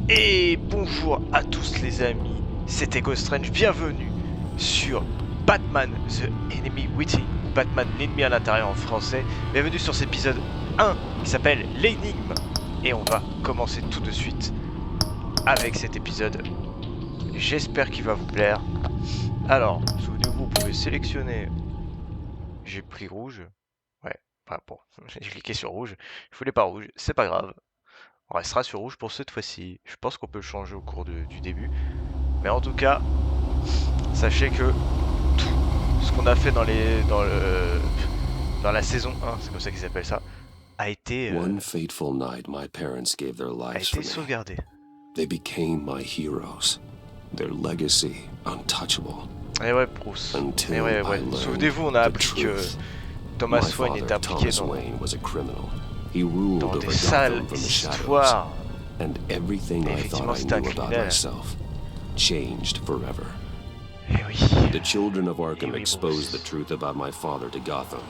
Et bonjour à tous les amis, c'était Ghost Strange, bienvenue sur Batman The Enemy Within, ou Batman l'ennemi à l'intérieur en français. Bienvenue sur cet épisode 1 qui s'appelle l'énigme. Et on va commencer tout de suite avec cet épisode. J'espère qu'il va vous plaire. Alors, souvenez-vous, vous pouvez sélectionner... J'ai pris rouge. Ouais, enfin bon, j'ai cliqué sur rouge. Je voulais pas rouge, c'est pas grave. On restera sur rouge pour cette fois-ci. Je pense qu'on peut le changer au cours du début. Mais en tout cas, sachez que tout ce qu'on a fait dans la saison 1, c'est comme ça qu'ils appellent ça, a été sauvegardé. They became my heroes. Their legacy untouchable. Et ouais, Bruce. Et ouais. Souvenez-vous, on a appris que Thomas Wayne était impliqué dans des sales histoires. And everything I thought I knew about myself changed forever. Et oui. The children of Arkham exposed the truth about my father to Gotham.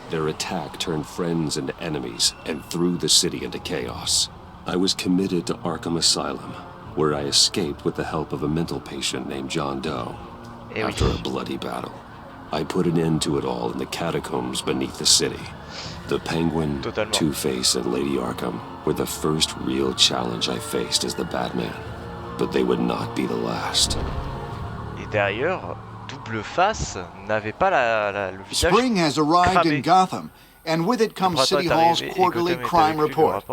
Their attack turned friends into enemies and threw the city into chaos. I was committed to Arkham Asylum, where I escaped with the help of a mental patient named John Doe. After a bloody battle, I put an end to it all in the catacombs beneath the city. The Penguin, Two-Face, and Lady Arkham were the first real challenge I faced as the Batman. But they would not be the last. Et d'ailleurs, Double Face n'avait pas le visage Spring has arrived cramé. in Gotham, and with it comes City Hall's quarterly crime report.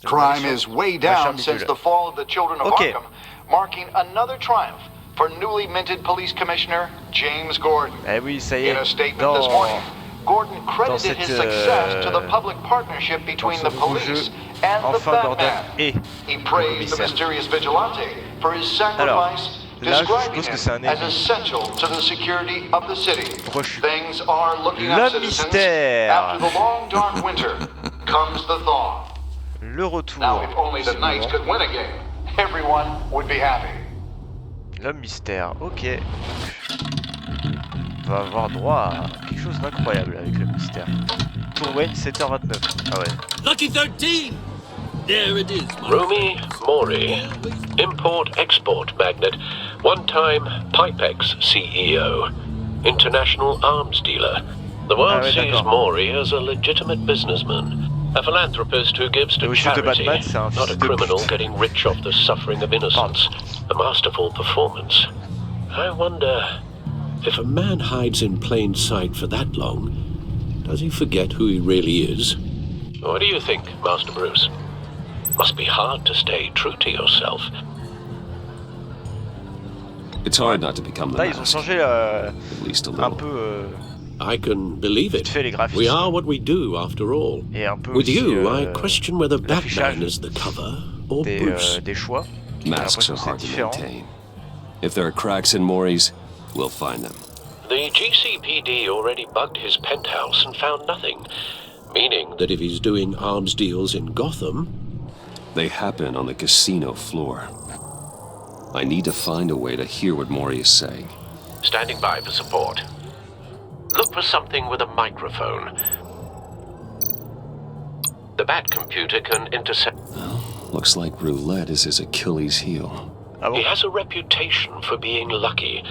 Crime is way down since the fall of the Children of Arkham, marking another triumph for newly minted police commissioner James Gordon. Eh oui, ça y est. In a statement this morning, Gordon credited his success to the public partnership between the police and the Batman. He praised the mysterious vigilante for his sacrifice, describing him as essential to the security of the city. Things are looking up, citizens. After the long dark winter comes the thaw. Le retour. Now, if only the Knights could win a game, everyone would be happy. L'homme mystère, ok. On va avoir droit à quelque chose d'incroyable avec le mystère. Tour Wayne, 7h29. Ah ouais. Lucky 13! There it is. Rumi Mori, import-export magnate, one-time Pipex CEO, international arms dealer. The world sees Mori as a legitimate businessman, a philanthropist who gives to charity, not a criminal getting rich off the suffering of innocence. A masterful performance. I wonder, if a man hides in plain sight for that long, does he forget who he really is? What do you think, Master Bruce? Must be hard to stay true to yourself. It's hard not to become the Là, ils ont changé at least a little. un peu. I can believe it. Fait les graphismes. We are what we do, after all. Et un peu With aussi, you, I question whether Batman is the cover or Bruce. Des choix. Masks are hard to maintain. If there are cracks in Mori's, we'll find them. The GCPD already bugged his penthouse and found nothing, meaning That if he's doing arms deals in Gotham, they happen on the casino floor. I need to find a way to hear what Mori is saying. Standing by for support. Look for something with a microphone. The Bat computer can intercept. Well, looks like roulette is his Achilles heel. Ah bon? He has a reputation for being lucky,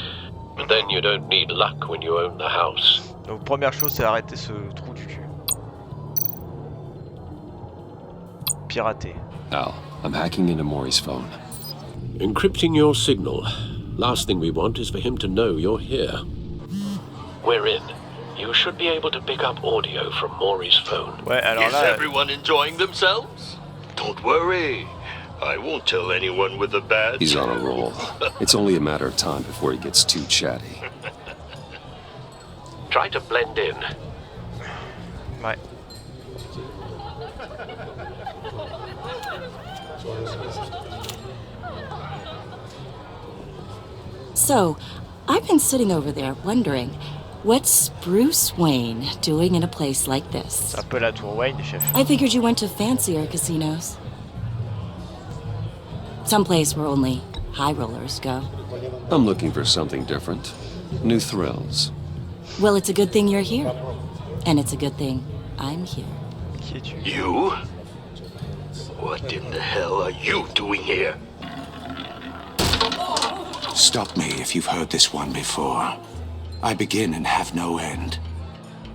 but then you don't need luck when you own the house. Donc première chose, c'est arrêter ce trou du cul. Pirater. Al, I'm hacking into Mori's phone. encrypting your signal. Last thing we want is for him to know you're here. We're in. You should be able to pick up audio from Maury's phone. Ouais, alors Is everyone enjoying themselves? Don't worry. I won't tell anyone with a badge. He's on a roll. It's only a matter of time before he gets too chatty. Try to blend in. Ouais. So, I've been sitting over there wondering, what's Bruce Wayne doing in a place like this? C'est un peu la tour Wayne, chef. I figured you went to fancier casinos. Someplace where only high rollers go. I'm looking for something different. New thrills. Well, it's a good thing you're here. And it's a good thing I'm here. Qui es-tu? You? What in the hell are you doing here? Stop me if you've heard this one before. I begin and have no end.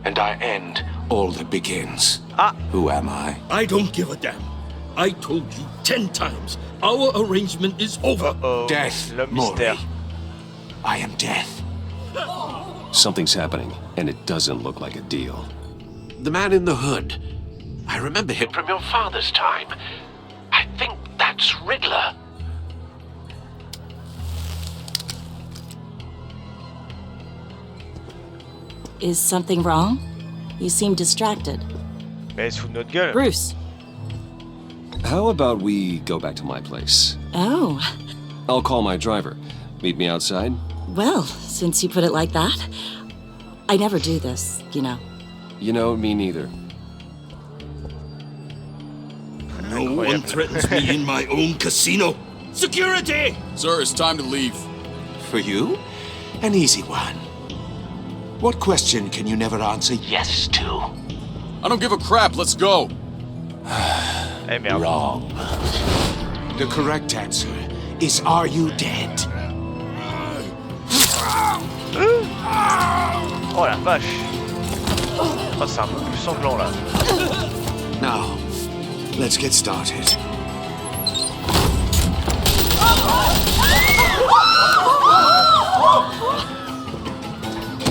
And I end all that begins. Who am I? I don't give a damn. I told you 10 times. Our arrangement is over. Death, le mystère. Maury. I am death. Something's happening, and it doesn't look like a deal. The man in the hood. I remember him From your father's time. I think that's Riddler. Is something wrong? You seem distracted. Mais elle se fout de notre gueule. Bruce. How about we go back to my place? Oh, I'll call my driver. Meet me outside? well, since you put it like that. I never do this, you know. You know, me neither. No one threatens me in my own casino. Security! Sir, it's time to leave. For you? An easy one. What question can you never answer yes to? I don't give a crap, let's go. Eh merde. Wrong. The correct answer is, are you dead? Oh la vache. Oh, c'est un peu plus sanglant là. Now, let's get started.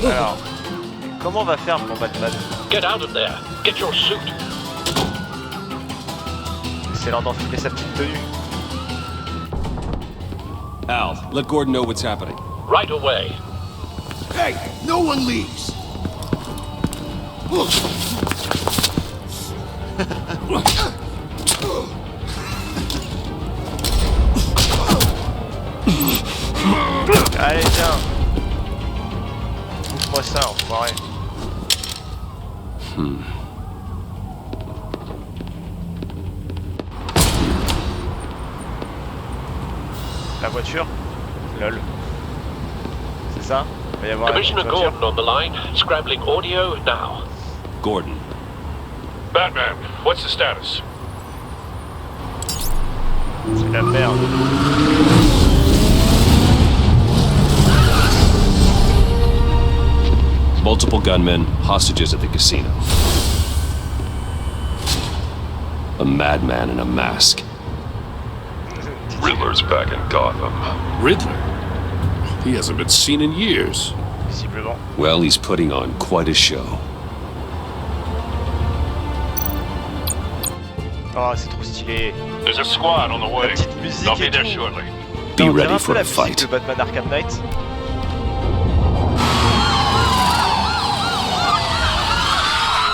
Alors, comment on va faire pour Batman? Get out of there. Get your suit. C'est l'heure d'enfiler sa petite tenue. Al, let Gordon know what's happening. Right away. Hey, no one leaves. Allez, tiens. Bouffe-moi ça, enfoiré. La voiture? Lol. C'est ça? Il va y avoir Commissioner une voiture. Gordon on the line. Scrambling audio now. Gordon. Batman, what's the status? C'est la merde. Multiple gunmen, hostages at the casino. A madman in a mask. Riddler's back in Gotham. Riddler? He hasn't been seen in years. Visiblement. Well, he's putting on quite a show. Oh, c'est trop stylé. There's a squad on the La way. petite musique They'll be et there tout. shortly. Be On dirait ready un for peu a la musique fight. de Batman Arkham Knight.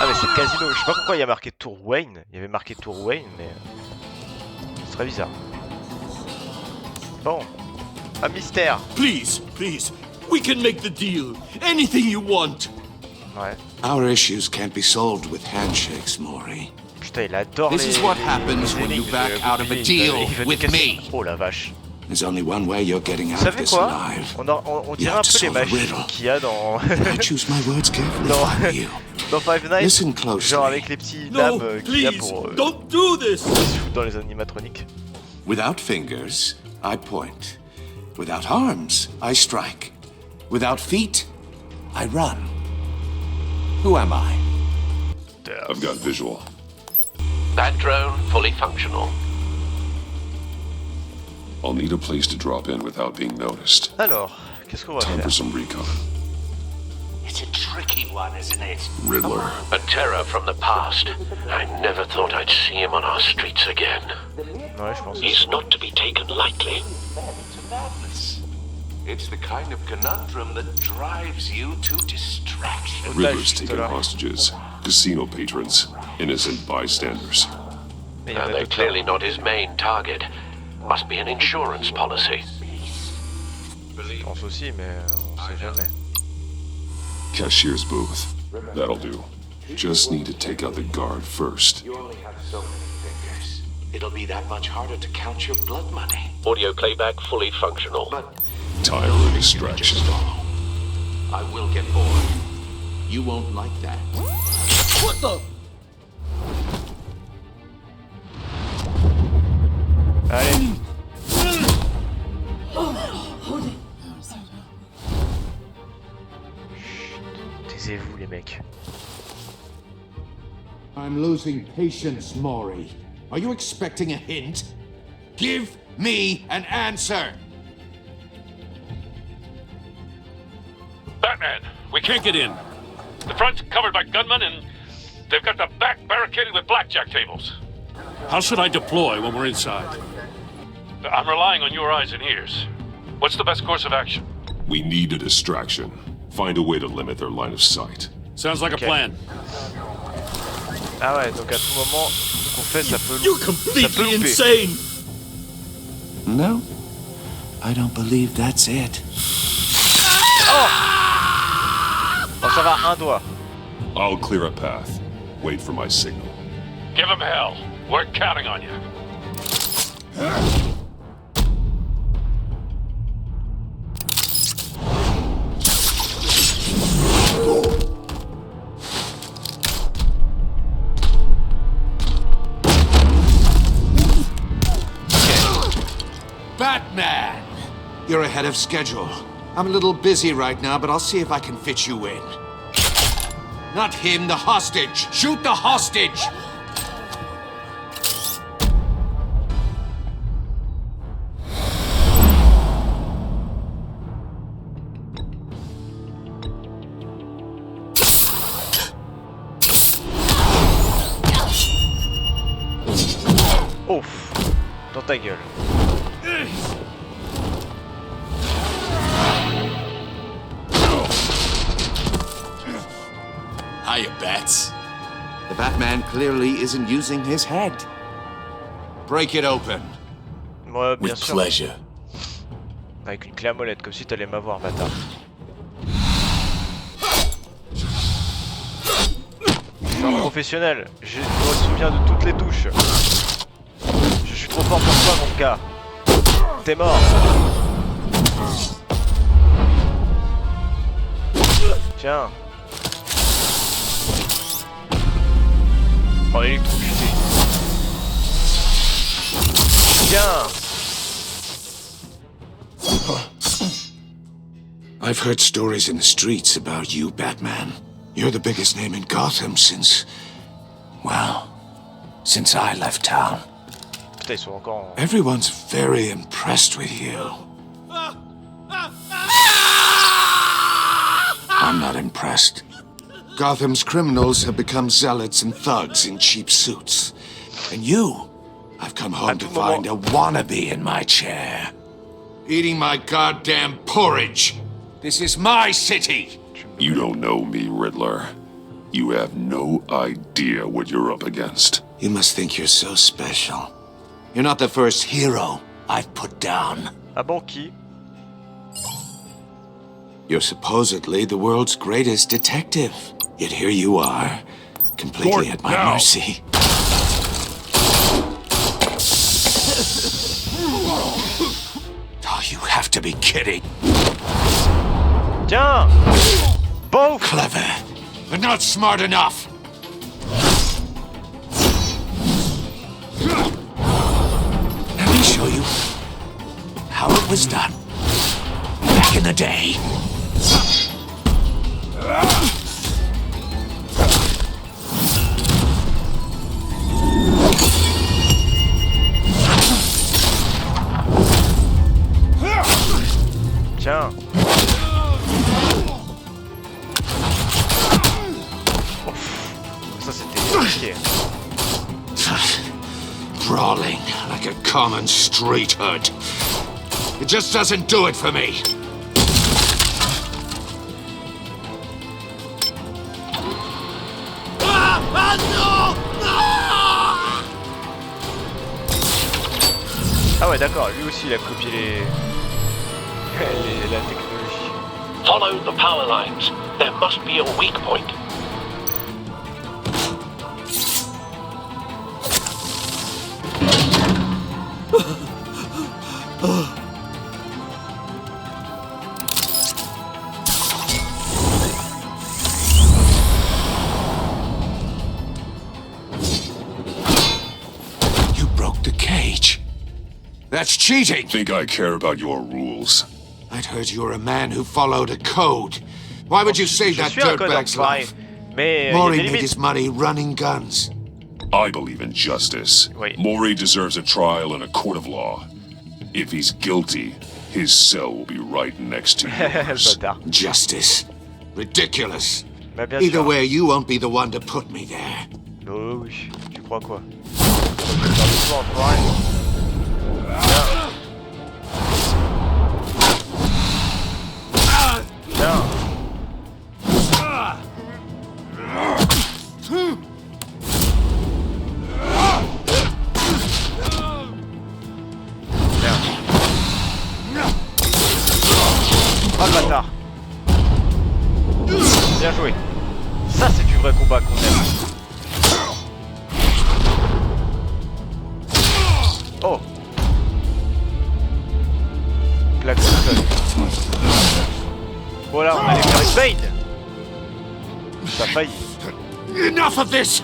Ah mais c'est le casino, je sais pas pourquoi il y a marqué Tour Wayne. Il y avait marqué Tour Wayne mais... C'est très bizarre. Bon. Un mystère. Please, please, we can make the deal. Anything you want. Ouais. Our issues can't be solved with handshakes, Maury. Putain, il adore This les... is what happens les when you énigmes back de out of a bouclier. deal Il veut te with casser. me. Oh la vache. There's only one way you're getting Vous out of savez this quoi? alive. On You dirait have un to peu les solve a machines riddle. qu'il y a dans... I choose my words carefully, Non. if I were you. dans Five Nights. Listen closely. Genre avec les petits No, lames qu'il y a please, pour... don't do this. qui se foutent dans les animatroniques. Without fingers, I point. Without arms, I strike. Without feet, I run. Who am I? I've got visual. That drone fully functional. I'll need a place to drop in without being noticed. Alors, qu'est-ce qu'on va Time faire? for some recon. It's a tricky one, isn't it? Riddler. A terror from the past. I never thought I'd see him on our streets again. Ouais, je pense que He's not to be taken lightly. It's the kind of conundrum that drives you to distraction. Riddler's tout à taking l'heure. hostages. Casino patrons. Innocent bystanders. Mais il y en a And they're d'autres. clearly not his main target. Must be an insurance policy. Je pense aussi, mais on sait jamais. Cashier's booth. That'll do. Just need to take out the guard first. You only have so many fingers. It'll be that much harder to count your blood money. Audio playback fully functional. But Time for distraction. just follow. I will get bored. You won't like that. What the? Allez, mecs. I'm losing patience, Maury. Are you expecting a hint? Give me an answer! Batman, we can't get in. The front's covered by gunmen and they've got the back barricaded with blackjack tables. How should I deploy when we're inside? I'm relying on your eyes and ears. What's the best course of action? We need a distraction. Find a way to limit their line of sight. Sounds like a plan. Ah ouais, donc à tout moment qu'on fait, ça peut. You're completely insane! No, I don't believe that's it. Oh! Bon, ça va, un doigt. I'll clear a path. Wait for my signal. Give him hell. We're counting on you. Batman! You're ahead of schedule. I'm a little busy right now, but I'll see if I can fit you in. Not him, the hostage! Shoot the hostage! Ouf! Dans ta gueule. Hiya, Bats. The Batman clearly isn't using his head. Break it open. Ouais, bien sûr. Pleasure. Avec une clé à molette, comme si t'allais m'avoir, bâtard. Je suis un professionnel. Je me souviens de toutes les touches. Je suis trop fort pour toi, mon gars. T'es mort. Tiens. Oh, électrocuté. Tiens. I've heard stories in the streets about you, Batman. You're the biggest name in Gotham since I left town. Putain, ils sont encore en... Everyone's very impressed with you. I'm not impressed. Gotham's criminals have become zealots and thugs in cheap suits. And you, I've come home to find a wannabe in my chair. Eating my goddamn porridge. This is my city. You don't know me, Riddler. You have no idea what you're up against. You must think you're so special. You're not the first hero I've put down. Ah bon, qui? You're supposedly the world's greatest detective. Yet here you are, completely Gordon, at my now. mercy. Oh, you have to be kidding. Tiens! Bof! Clever, but not smart enough. Let me show you how it was done back in the day. Tiens. Ouf. Ça c'était risqué. Brawling like a common street hood. It just doesn't do it for me. Ah ouais, d'accord, lui aussi il a copié la technologie. Follow the power lines. There must be a weak point. You broke the cage. That's cheating! Think I care about your rules? I'd heard you were a man who followed a code. Why would you save that dirtbag's life? Mais Maury made his money running guns. I believe in justice. Oui. Maury deserves a trial in a court of law. If he's guilty, his cell will be right next to yours. Justice. Ridiculous. Bah, bien Either sûr. way, you won't be the one to put me there. Oh oui, tu crois quoi? Bien. Oh le bâtard. Bien joué. Ça c'est du vrai combat qu'on aime. Oh. Claque au sol. Voilà, on allait faire une Bane. Ça a failli. Enough of this!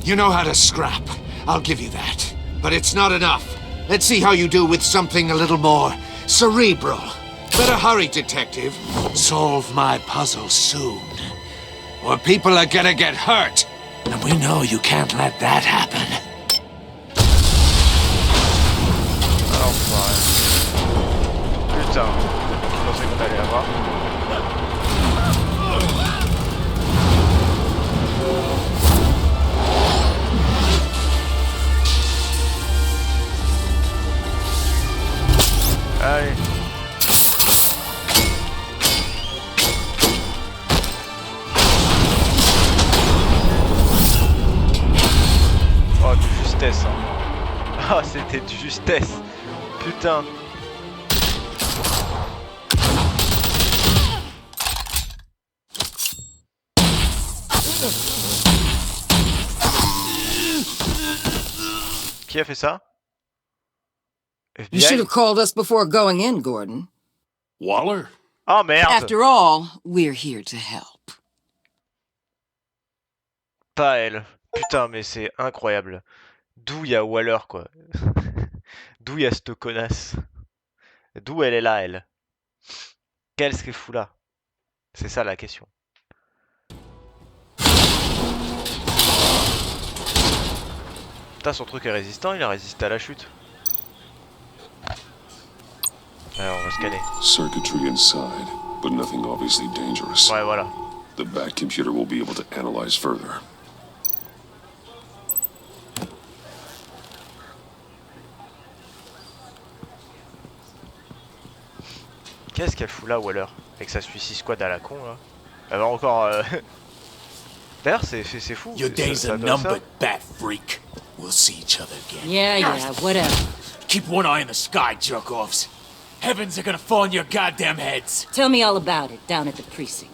You know how to scrap. I'll give you that. But it's not enough. Let's see how you do with something a little more cerebral. Better hurry, detective. Solve my puzzle soon. Or people are gonna get hurt. And we know you can't let that happen. Enfin. Putain. Je pensais qu'on allait avoir. Allez. Oh, de justesse. Hein. Ah, c'était de justesse. Putain. Qui a fait ça? FBI? You should have called us before going in, Gordon. Waller? Oh merde! After all, we're here to help. Pas elle. Putain, mais c'est incroyable. D'où il y a Waller, quoi. D'où il y a cette connasse. D'où elle est là, elle. Qu'est-ce qu'elle fout là? C'est ça la question. Putain, son truc est résistant, il a résisté à la chute. Alors, on va scanner. Circuitry inside, but nothing obviously dangerous. Ouais, voilà. The back computer will be able to analyze further. Qu'est-ce qu'elle fout là, Waller? Avec sa Suicide Squad à la con, là. Elle va encore... D'ailleurs, c'est fou. Your days are numbered, bat freak. We'll see each other again. Yeah, whatever. Keep one eye in the sky, jerk-offs. Heavens are gonna fall on your goddamn heads. Tell me all about it down at the precinct.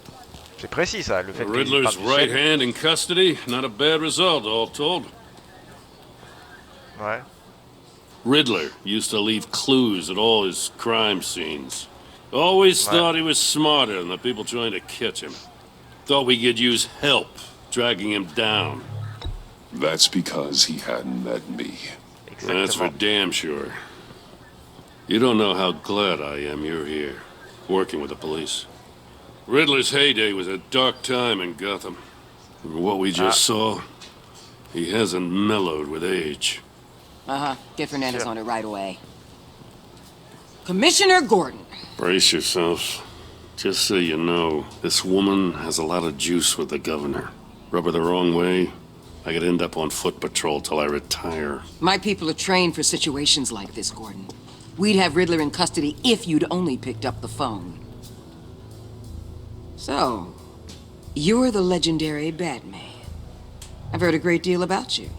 C'est précis, ça, le fait que... Riddler's right hand in custody, not a bad result, all told. Ouais. Riddler used to leave clues at all his crime scenes. Always thought he was smarter than the people trying to catch him. Thought we could use help dragging him down. That's because he hadn't met me. That's for damn sure. You don't know how glad I am you're here, working with the police. Riddler's heyday was a dark time in Gotham. From what we just saw, he hasn't mellowed with age. Get Fernandez on it right away. Commissioner Gordon. Brace yourselves. Just so you know, this woman has a lot of juice with the governor. Rub her the wrong way, I could end up on foot patrol till I retire. My people are trained for situations like this, Gordon. We'd have Riddler in custody if you'd only picked up the phone. So, you're the legendary Batman. I've heard a great deal about you.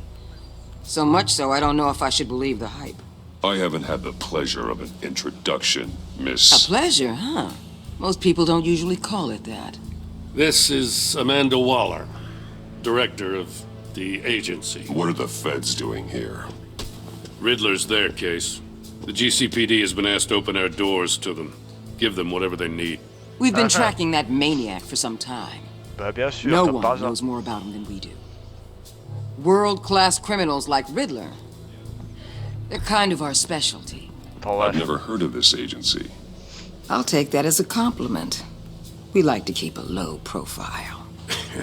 So much so, I don't know if I should believe the hype. I haven't had the pleasure of an introduction, Miss... A pleasure, huh? Most people don't usually call it that. This is Amanda Waller, director of the agency. What are the feds doing here? Riddler's their case. The GCPD has been asked to open our doors to them. Give them whatever they need. We've been tracking that maniac for some time. Bah bien sûr, no one knows more about him than we do. World-class criminals like Riddler. They're kind of our specialty. I've never heard of this agency. I'll take that as a compliment. We like to keep a low profile.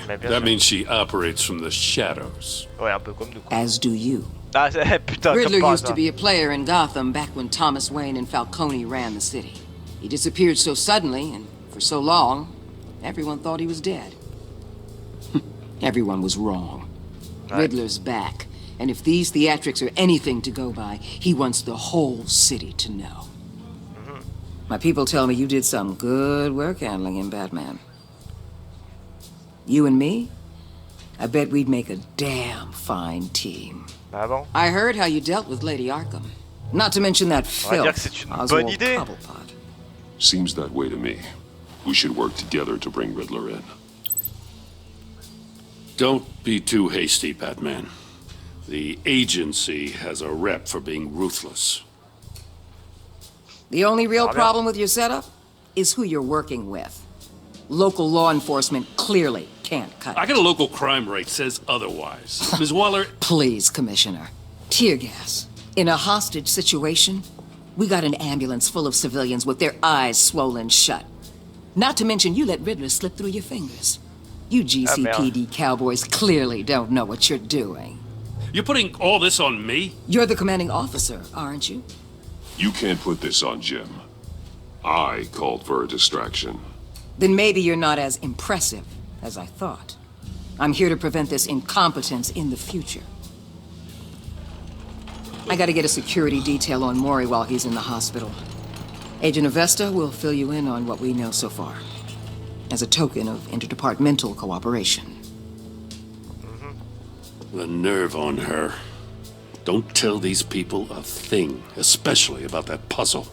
That means she operates from the shadows. Ouais, un peu comme nous. As do you. Ah, putain, Riddler comme used to be a player in Gotham back when Thomas Wayne and Falcone ran the city. He disappeared so suddenly and for so long, everyone thought he was dead. Everyone was wrong. Right. Riddler's back, and if these theatrics are anything to go by, he wants the whole city to know. My people tell me you did some good work handling him, Batman. You and me? I bet we'd make a damn fine team. Ah bon? I heard how you dealt with Lady Arkham. Not to mention that filth, Oswald Cobblepot. Seems that way to me. We should work together to bring Riddler in. Don't be too hasty, Batman. The agency has a rep for being ruthless. The only real problem with your setup is who you're working with. Local law enforcement clearly can't cut it. I got a local crime rate says otherwise. Ms. Waller... Please, Commissioner. Tear gas. In a hostage situation, we got an ambulance full of civilians with their eyes swollen shut. Not to mention you let Riddler slip through your fingers. You GCPD cowboys clearly don't know what you're doing. You're putting all this on me? You're the commanding officer, aren't you? You can't put this on Jim. I called for a distraction. Then maybe you're not as impressive as I thought. I'm here to prevent this incompetence in the future. I gotta get a security detail on Maury while he's in the hospital. Agent Avesta will fill you in on what we know so far, as a token of interdepartmental cooperation. The nerve on her. Don't tell these people a thing, especially about that puzzle.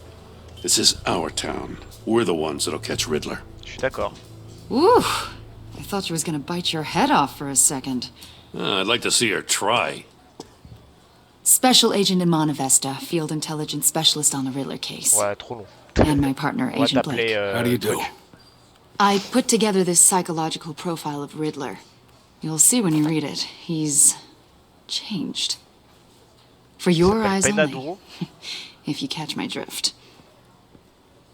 This is our town. We're the ones that'll catch Riddler. Je suis d'accord. Ooh, I thought you was gonna bite your head off for a second. I'd like to see her try. Special Agent Iman Avesta, Field Intelligence Specialist on the Riddler case. Ouais, trop long. And my partner, Agent Blake. How do you do? I put together this psychological profile of Riddler. You'll see when you read it. He's changed. For your eyes only, if you catch my drift.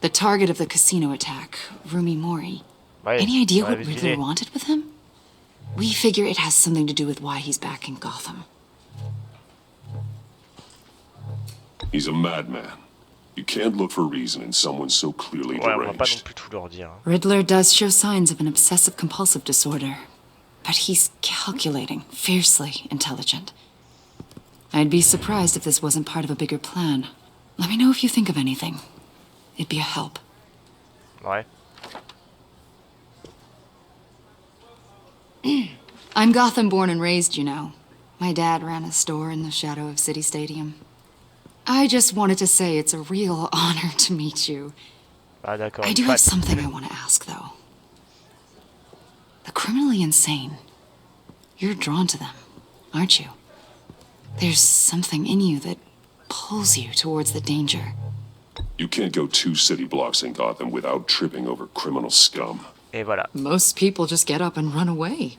The target of the casino attack, Rumi Mori. Any idea what Riddler wanted with him? We figure it has something to do with why he's back in Gotham. He's a madman. You can't look for reason in someone so clearly deranged. Riddler does show signs of an obsessive-compulsive disorder, but he's calculating, fiercely intelligent. I'd be surprised if this wasn't part of a bigger plan. Let me know if you think of anything. It'd be a help. Ouais. I'm Gotham born and raised, you know. My dad ran a store in the shadow of City Stadium. I just wanted to say it's a real honor to meet you. Ah, d'accord. I do have something I want to ask, though. The criminally insane. You're drawn to them, aren't you? There's something in you that pulls you towards the danger. You can't go 2 city blocks in Gotham without tripping over criminal scum. Et voilà. Most people just get up and run away.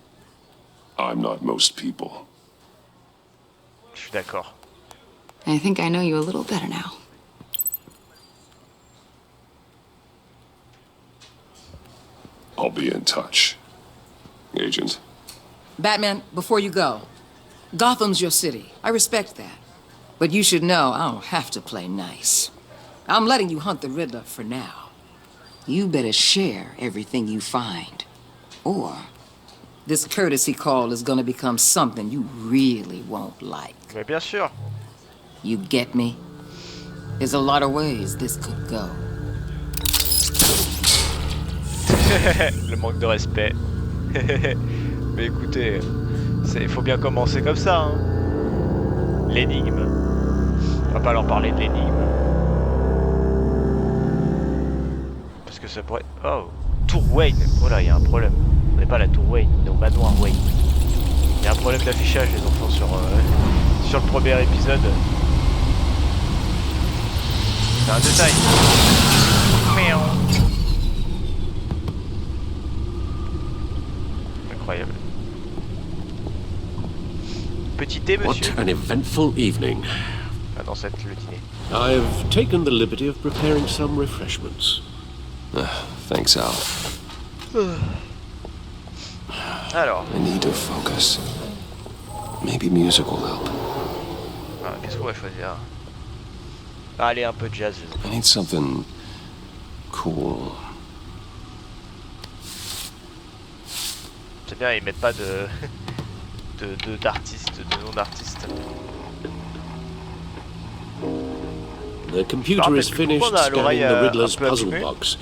I'm not most people. Je suis d'accord. I think I know you a little better now. I'll be in touch. Agent. Batman, before you go, Gotham's your city. I respect that. But you should know I don't have to play nice. I'm letting you hunt the Riddler for now. You better share everything you find. Or this courtesy call is gonna become something you really won't like. Mais bien sûr. You get me? There's a lot of ways this could go. Le manque de respect. Mais écoutez, il faut bien commencer comme ça. Hein. L'énigme. On va pas leur parler de l'énigme. Parce que ça pourrait... Oh, Tour Wayne. Oh là, il y a un problème. On n'est pas à la Tour Wayne, on est au manoir Wayne. Il y a un problème d'affichage, les enfants, sur le premier épisode. C'est un détail. Incroyable. Petit thé, monsieur. What an eventful evening. Ah non, c'est le dîner. I've taken the liberty of preparing some refreshments. Thanks, Al. Alors. I need to focus. Maybe music will help. Qu'est-ce qu'on va choisir? Allez, un peu de jazz. I need something cool. C'est bien, ils mettent pas d'artistes, de nom d'artistes. The computer is finished scanning the Riddler's puzzle box.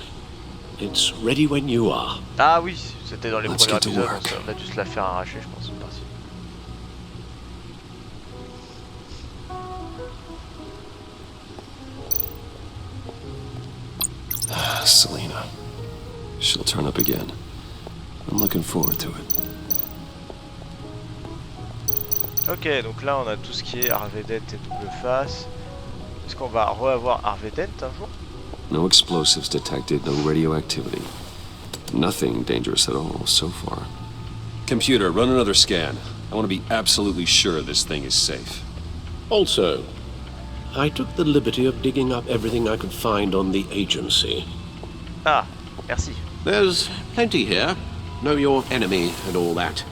It's ready when you are. Ah oui, c'était dans les premiers épisodes, on a dû se la faire arracher, je pense. Selena. She'll turn up again. I'm looking forward to it. Ok, donc là on a tout ce qui est Harvey Dent et double face. Est-ce qu'on va revoir Harvey Dent un jour? No explosives detected, no radioactivity. Nothing dangerous at all so far. Computer, run another scan. I want to be absolutely sure this thing is safe. Also, I took the liberty of digging up everything I could find on the agency. Ah, merci. There's plenty here. Know your enemy and all that.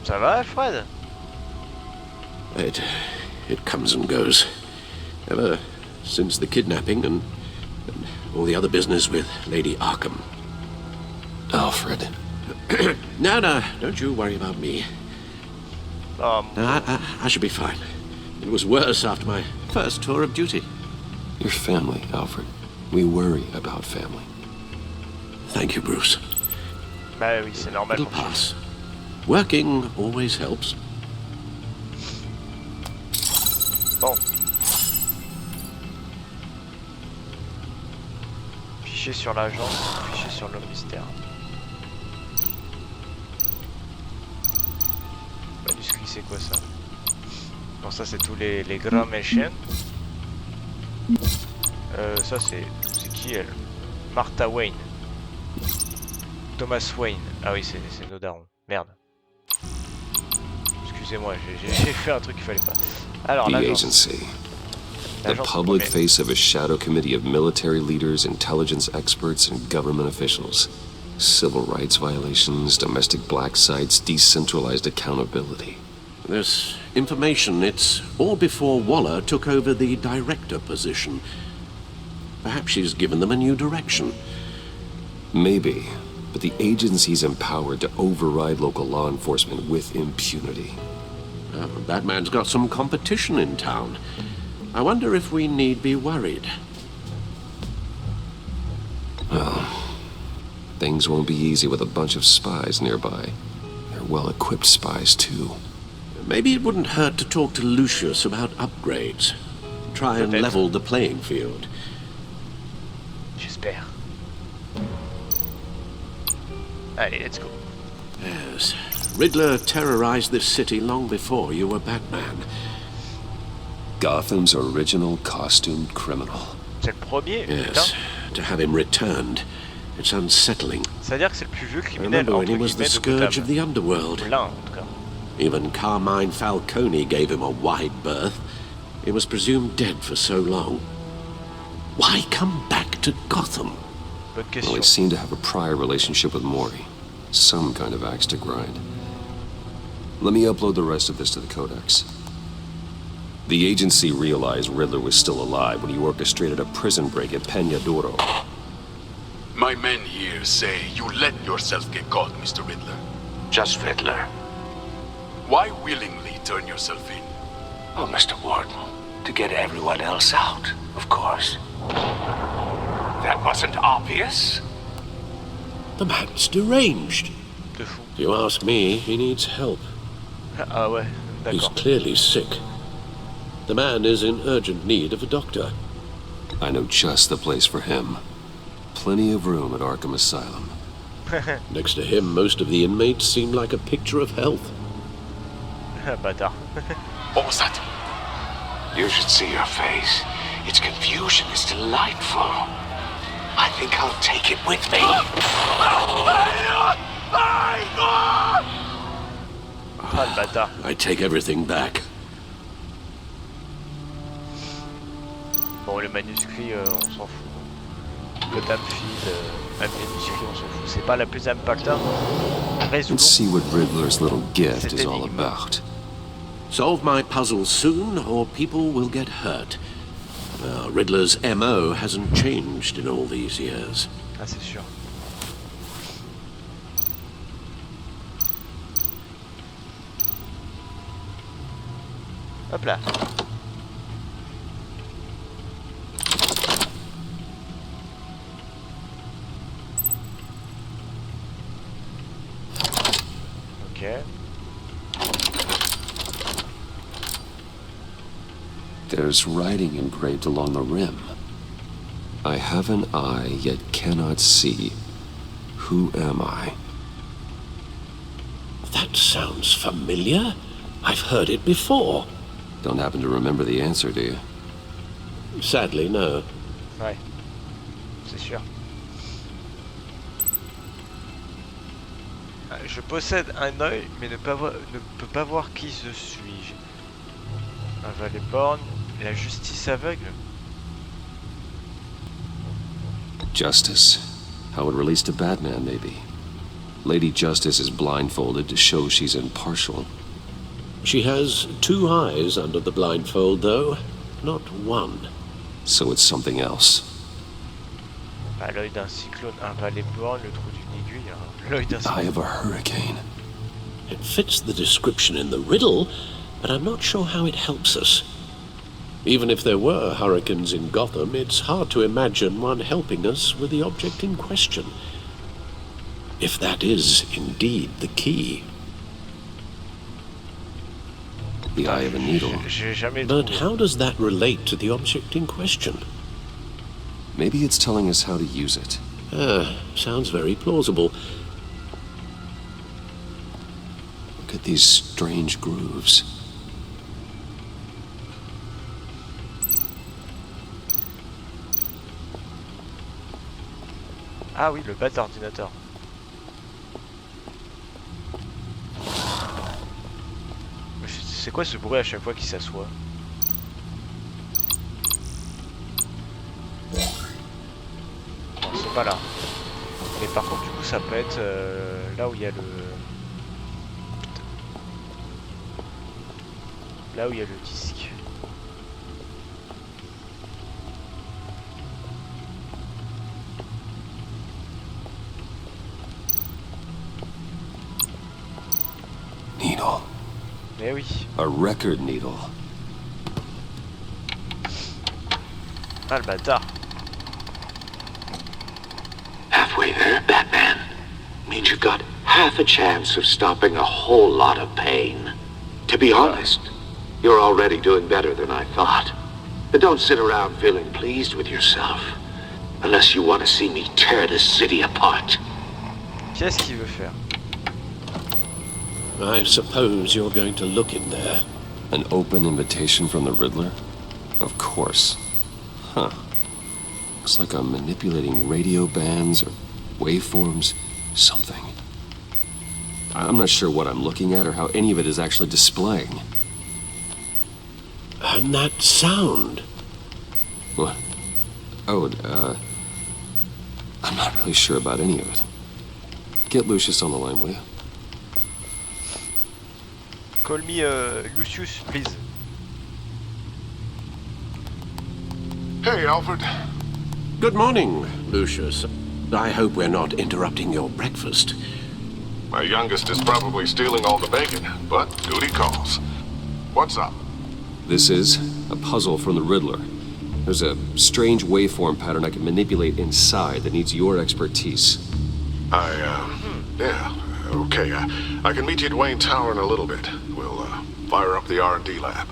Ça va, Alfred? It comes and goes. Ever since the kidnapping and all the other business with Lady Arkham. Alfred. No, don't you worry about me. I should be fine. It was worse after my first tour of duty. Your family, Alfred. We worry about family. Thank you, Bruce. Bah oui, c'est normal. It'll pass. Working always helps. Bon. Fichier sur l'agence, fichier sur le mystère. Manuscrit, c'est quoi ça? Bon, ça c'est tous les grands méchants. Ça c'est qui elle? Martha Wayne. Thomas Wayne. Ah oui, c'est nos darons. Merde. Excusez-moi, j'ai fait un truc qu'il fallait pas. Alors, the agency. The public face of a shadow committee of military leaders, intelligence experts, and government officials. Civil rights violations, domestic black sites, decentralized accountability. This information, it's all before Waller took over the director position. Perhaps she's given them a new direction. Maybe, but the agency's empowered to override local law enforcement with impunity. Batman's got some competition in town. I wonder if we need be worried. Well, things won't be easy with a bunch of spies nearby. They're well-equipped spies, too. Maybe it wouldn't hurt to talk to Lucius about upgrades. Try and level the playing field. J'espère. Allez, let's go. Yes. Riddler terrorized this city long before you were Batman. Gotham's original costumed criminal. C'est le premier, yes. Putain. To have him returned, it's unsettling. C'est-à-dire que c'est le plus vieux criminel. Remember when he was the scourge of the underworld? L'un, en tout cas. Even Carmine Falcone gave him a wide berth. He was presumed dead for so long. Why come back to Gotham? Bonne question. Well, he seemed to have a prior relationship with Mori. Some kind of axe to grind. Let me upload the rest of this to the Codex. The agency realized Riddler was still alive when he orchestrated a prison break at Peñadoro. My men here say you let yourself get caught, Mr. Riddler. Just Riddler. Why willingly turn yourself in? Oh, Mr. Warden, to get everyone else out, of course. That wasn't obvious. The man's deranged. If you ask me, he needs help. Ah ouais, d'accord. He's clearly sick. The man is in urgent need of a doctor. I know just the place for him. Plenty of room at Arkham Asylum. Next to him, most of the inmates seem like a picture of health. Bâtard. What was that? You should see your face. Its confusion is delightful. I think I'll take it with me. Ah, le bâtard. I take everything back. Bon, le manuscrit, on s'en fout. Gotham Field, Amnesty, on s'en fout. C'est pas la plus impactante. Let's see what Riddler's little gift is all about. Solve my puzzle soon, or people will get hurt. Riddler's MO hasn't changed in all these years. Ah, c'est sûr. Hop là. Ok. There's writing engraved along the rim. I have an eye, yet cannot see. Who am I? That sounds familiar. I've heard it before. Don't happen to remember the answer, do you? Sadly, no. Ouais, c'est sûr. Je possède un œil, mais ne peux pas voir qui je suis. Un valet borgne, la justice aveugle. Justice. How it relates to Batman, maybe. Lady Justice is blindfolded to show she's impartial. She has 2 eyes under the blindfold, though, not 1. So it's something else. L'œil d'un cyclone, un valet borgne, le trou d'une aiguille, l'œil d'un cyclone. Eye of a hurricane. It fits the description in the riddle, but I'm not sure how it helps us. Even if there were hurricanes in Gotham, it's hard to imagine one helping us with the object in question. If that is indeed the key. The eye of a needle. But how does that relate to the object in question? Maybe it's telling us how to use it. Sounds very plausible. Look at these strange grooves. Ah oui, le bat d'ordinateur. C'est quoi ce bruit à chaque fois qu'il s'assoit? Non, c'est pas là. Mais par contre, du coup, ça peut être là où il y a le... Là où il y a le disque. Needle. Eh oui. A record needle. Ah, le bâtard. Halfway there, Batman. Means you've got half a chance of stopping a whole lot of pain. To be honest, you're already doing better than I thought. But don't sit around feeling pleased with yourself. Unless you want to see me tear this city apart. Qu'est-ce qu'il veut faire? I suppose you're going to look in there. An open invitation from the Riddler? Of course. Huh. Looks like I'm manipulating radio bands or waveforms, something. I'm not sure what I'm looking at or how any of it is actually displaying. And that sound? What? Oh, I'm not really sure about any of it. Get Lucius on the line, will you? Call me Lucius, please. Hey, Alfred. Good morning, Lucius. I hope we're not interrupting your breakfast. My youngest is probably stealing all the bacon, but duty calls. What's up? This is a puzzle from the Riddler. There's a strange waveform pattern I can manipulate inside that needs your expertise. Yeah, okay. I can meet you at Wayne Tower in a little bit. We'll fire up the R&D lab.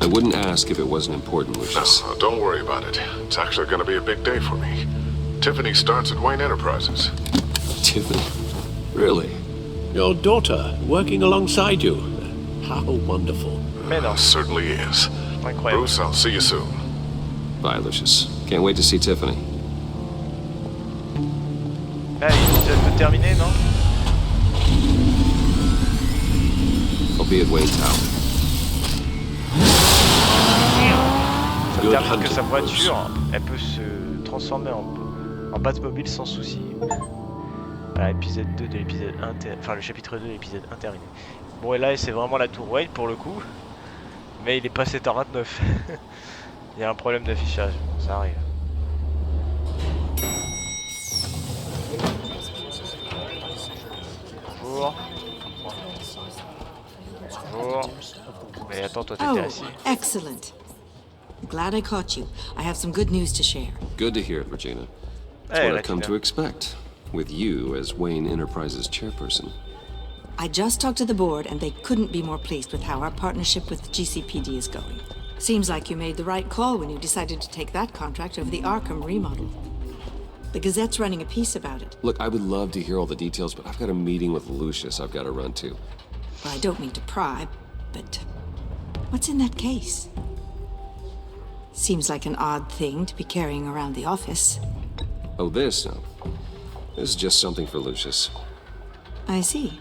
I wouldn't ask if it wasn't important, Lucius. No, don't worry about it. It's actually going to be a big day for me. Tiffany starts at Wayne Enterprises. Tiffany? Really? Your daughter, working alongside you. How wonderful. Certainly is. Bruce, I'll see you soon. Bye, Lucius. Can't wait to see Tiffany. Ah, il vient de terminer, non? I'll be at Wayne Tower. Ça termine que sa voiture, elle peut se transformer En Batmobile sans souci. Voilà, épisode 2 de l'épisode 1, enfin le chapitre 2 de l'épisode 1 terminé. Bon, et là c'est vraiment la tour Wayne pour le coup. Mais il est pas 7h29. Il y a un problème d'affichage, bon, ça arrive. Bonjour. Bonjour. Mais attends, toi t'étais assis. Excellent. Glad I caught you. I have some good news to share. Good to hear it, Regina. That's what I've come to expect, with you as Wayne Enterprises chairperson. I just talked to the board, and they couldn't be more pleased with how our partnership with GCPD is going. Seems like you made the right call when you decided to take that contract over the Arkham remodel. The Gazette's running a piece about it. Look, I would love to hear all the details, but I've got a meeting with Lucius I've got to run to. Well, I don't mean to pry, but what's in that case? Seems like an odd thing to be carrying around the office. Oh, this? No. This is just something for Lucius. I see.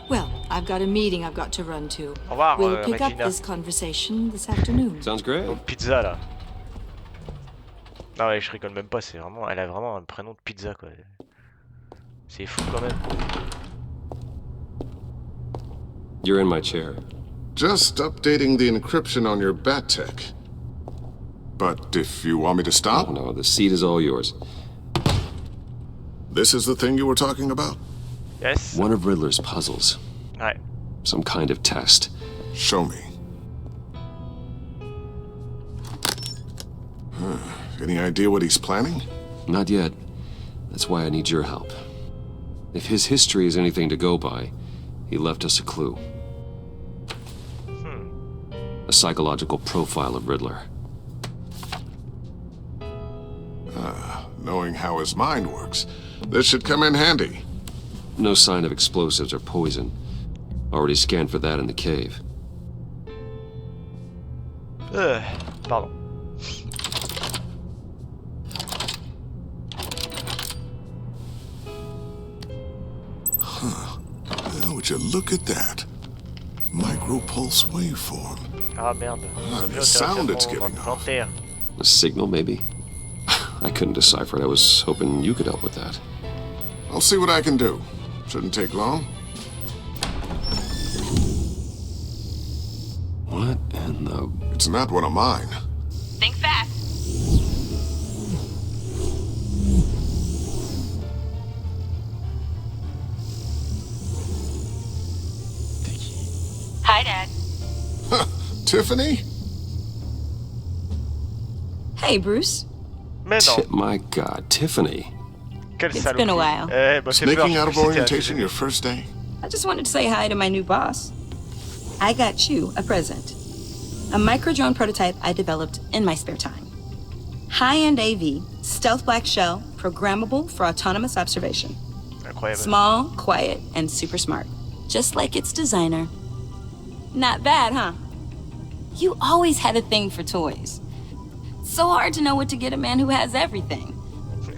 Well, I've got a meeting I've got to run to. Au revoir, we'll pick Regina. up this conversation this afternoon. Sounds great. Donc pizza là. Non mais je rigole même pas, c'est vraiment, elle a vraiment un prénom de pizza quoi. C'est fou quand même. You're in my chair. Just updating the encryption on your bat tech. But if you want me to stop? Oh, no, the seat is all yours. This is the thing you were talking about? Yes. One of Riddler's puzzles. Ouais. Some kind of test. Show me. Any idea what he's planning? Not yet. That's why I need your help. If his history is anything to go by, he left us a clue. A psychological profile of Riddler. Knowing how his mind works, this should come in handy. No sign of explosives or poison. Already scanned for that in the cave. Pardon. Well, would you look at that? Micro-pulse waveform. Ah merde. The sound it's giving off. A signal, maybe? I couldn't decipher it. I was hoping you could help with that. I'll see what I can do. Shouldn't take long. What in the... It's not one of mine. Think fast. Hi, Dad. Tiffany? Hey, Bruce. Mais non. My God, Tiffany. It's been a while. Sneaking out of orientation your first day? I just wanted to say hi to my new boss. I got you a present. A micro-drone prototype I developed in my spare time. High-end AV, stealth black shell, programmable for autonomous observation. Incroyable. Small, quiet, and super smart. Just like its designer. Not bad, huh? You always had a thing for toys. So hard to know what to get a man who has everything.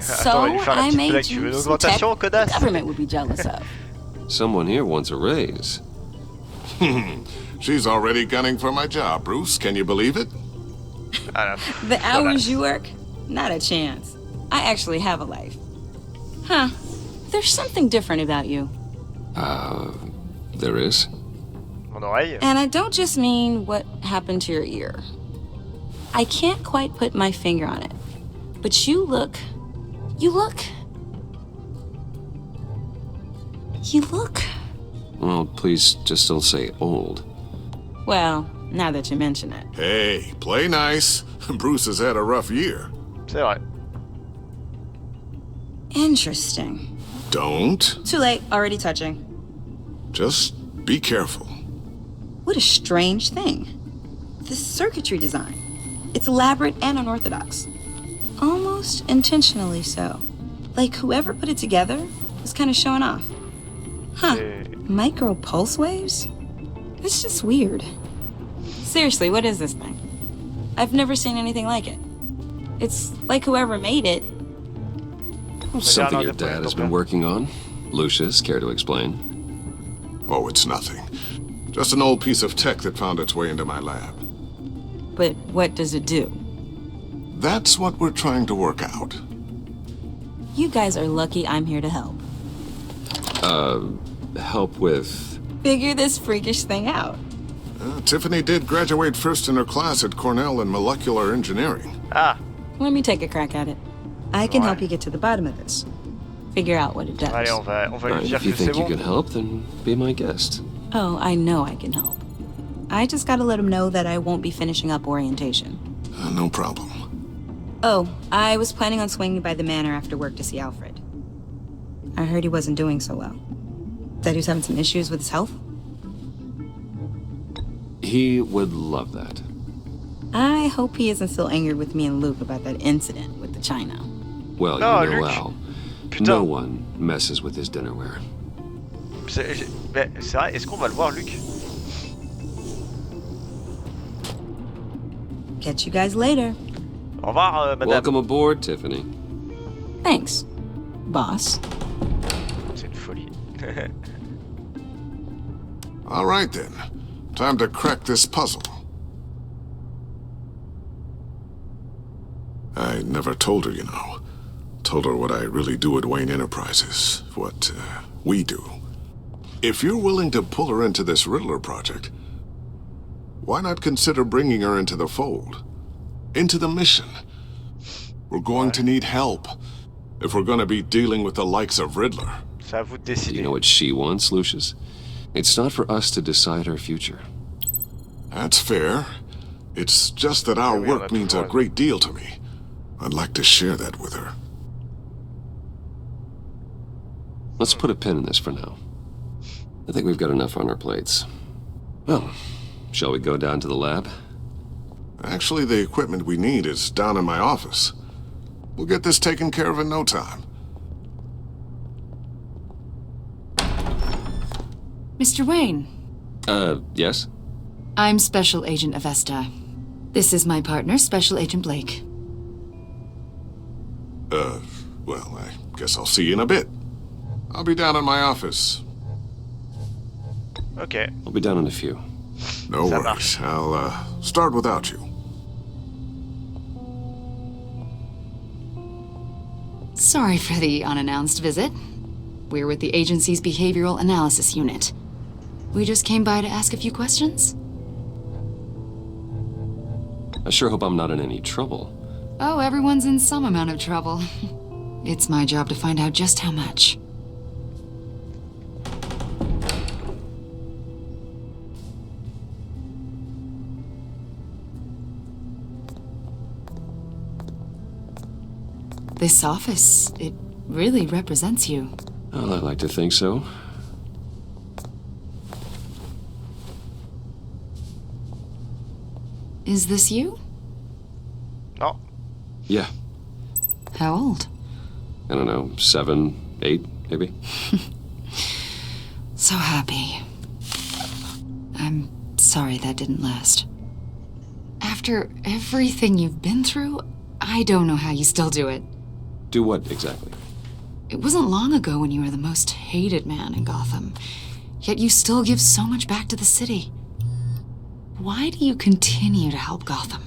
So I made you some tech the government would be jealous of. Someone here wants a raise. She's already gunning for my job, Bruce. Can you believe it? The hours you work? Not a chance. I actually have a life. Huh. There's something different about you. There is? And I don't just mean what happened to your ear. I can't quite put my finger on it. But you look... Well, please just don't say old. Well, now that you mention it. Hey, play nice. Bruce has had a rough year. C'est vrai. Interesting. Don't. Too late, already touching. Just be careful. What a strange thing. This circuitry design. It's elaborate and unorthodox. Almost intentionally so. Like whoever put it together was kind of showing off. Huh. Micro pulse waves? It's just weird. Seriously, what is this thing? I've never seen anything like it. It's like whoever made it. Something your dad has been working on? Lucius, care to explain? Oh, it's nothing. Just an old piece of tech that found its way into my lab. But what does it do? That's what we're trying to work out. You guys are lucky I'm here to help. Help with... Figure this freakish thing out. Tiffany did graduate first in her class at Cornell in molecular engineering. Ah. Let me take a crack at it. I can help you get to the bottom of this. Figure out what it does. Allez, on va lui dire if you que c'est think you bon. can help, then be my guest. Oh, I know I can help. I just gotta let him know that I won't be finishing up orientation. No problem. Oh, I was planning on swinging by the manor after work to see Alfred. I heard he wasn't doing so well. That he was having some issues with his health? He would love that. I hope he isn't still angered with me and Luke about that incident with the china. Well, Oh, you know Luke. Al. Putain. No one messes with his dinnerware. C'est vrai, est-ce qu'on va le voir, Luc? Catch you guys later. Au revoir, madame. Welcome aboard, Tiffany. Thanks, boss. C'est une folie. All right then. Time to crack this puzzle. I never told her, you know. Told her what I really do at Wayne Enterprises. What we do. If you're willing to pull her into this Riddler project, why not consider bringing her into the fold? Into the mission? We're going to need help if we're going to be dealing with the likes of Riddler. C'est à vous de Do décider. you know what she wants, Lucius? It's not for us to decide her future. That's fair. It's just that our work means a great deal to me. I'd like to share that with her. Let's put a pin in this for now. I think we've got enough on our plates. Well, shall we go down to the lab? Actually, the equipment we need is down in my office. We'll get this taken care of in no time. Mr. Wayne. Yes? I'm Special Agent Avesta. This is my partner, Special Agent Blake. Well, I guess I'll see you in a bit. I'll be down in my office. Ok. I'll be down in a few. No Ça worries. I'll, start without you. Sorry for the unannounced visit. We're with the agency's behavioral analysis unit. We just came by to ask a few questions. I sure hope I'm not in any trouble. Oh, everyone's in some amount of trouble. It's my job to find out just how much. This office, it really represents you. Well, I like to think so. Is this you? No. Yeah. How old? I don't know, 7, 8, maybe? So happy. I'm sorry that didn't last. After everything you've been through, I don't know how you still do it. Do what, exactly? It wasn't long ago when you were the most hated man in Gotham, yet you still give so much back to the city. Why do you continue to help Gotham?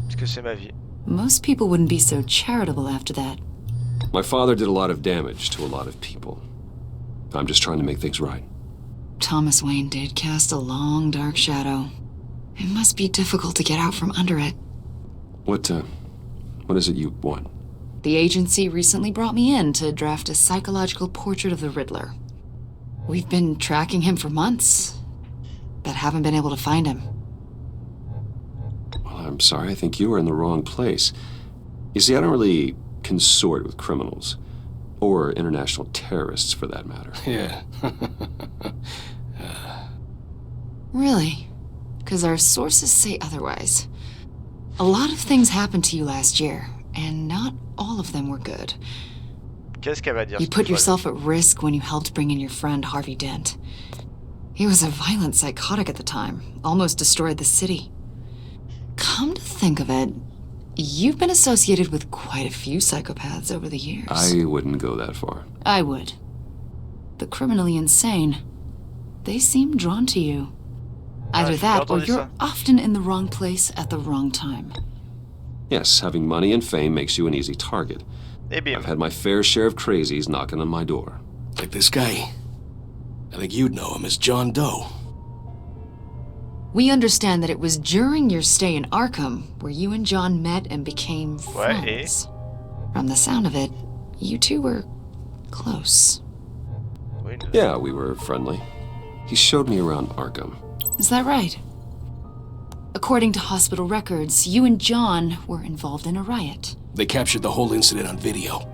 Parce que c'est ma vie. Most people wouldn't be so charitable after that. My father did a lot of damage to a lot of people. I'm just trying to make things right. Thomas Wayne did cast a long, dark shadow. It must be difficult to get out from under it. What is it you want? The agency recently brought me in to draft a psychological portrait of the Riddler. We've been tracking him for months, but haven't been able to find him. Well, I'm sorry, I think you were in the wrong place. You see, I don't really consort with criminals. Or international terrorists, for that matter. Yeah. Really? Because our sources say otherwise. A lot of things happened to you last year, and not all of them were good. Qu'est-ce qu'elle va dire? You put yourself at risk when you helped bring in your friend Harvey Dent. He was a violent psychotic at the time, almost destroyed the city. Come to think of it, you've been associated with quite a few psychopaths over the years. I wouldn't go that far. I would. The criminally insane, they seem drawn to you. Either that, or you're often in the wrong place at the wrong time. Yes, having money and fame makes you an easy target. I've had my fair share of crazies knocking on my door. Like this guy. I think you'd know him as John Doe. We understand that it was during your stay in Arkham where you and John met and became friends. From the sound of it, you two were close. Yeah, we were friendly. He showed me around Arkham. Is that right? According to hospital records, you and John were involved in a riot. They captured the whole incident on video.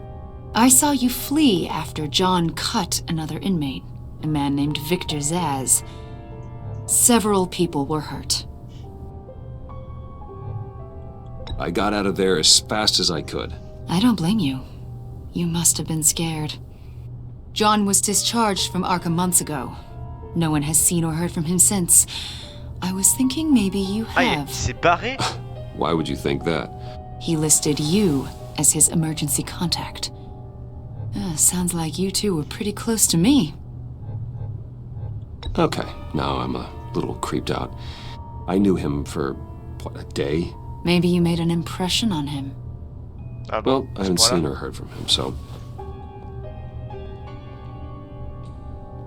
I saw you flee after John cut another inmate, a man named Victor Zaz. Several people were hurt. I got out of there as fast as I could. I don't blame you. You must have been scared. John was discharged from Arkham months ago. No one has seen or heard from him since. I was thinking maybe you have. Il s'est barré? Why would you think that? He listed you as his emergency contact. Sounds like you two were pretty close to me. Okay, now I'm a little creeped out. I knew him for, what, a day? Maybe you made an impression on him. Well, I haven't seen or heard from him, so...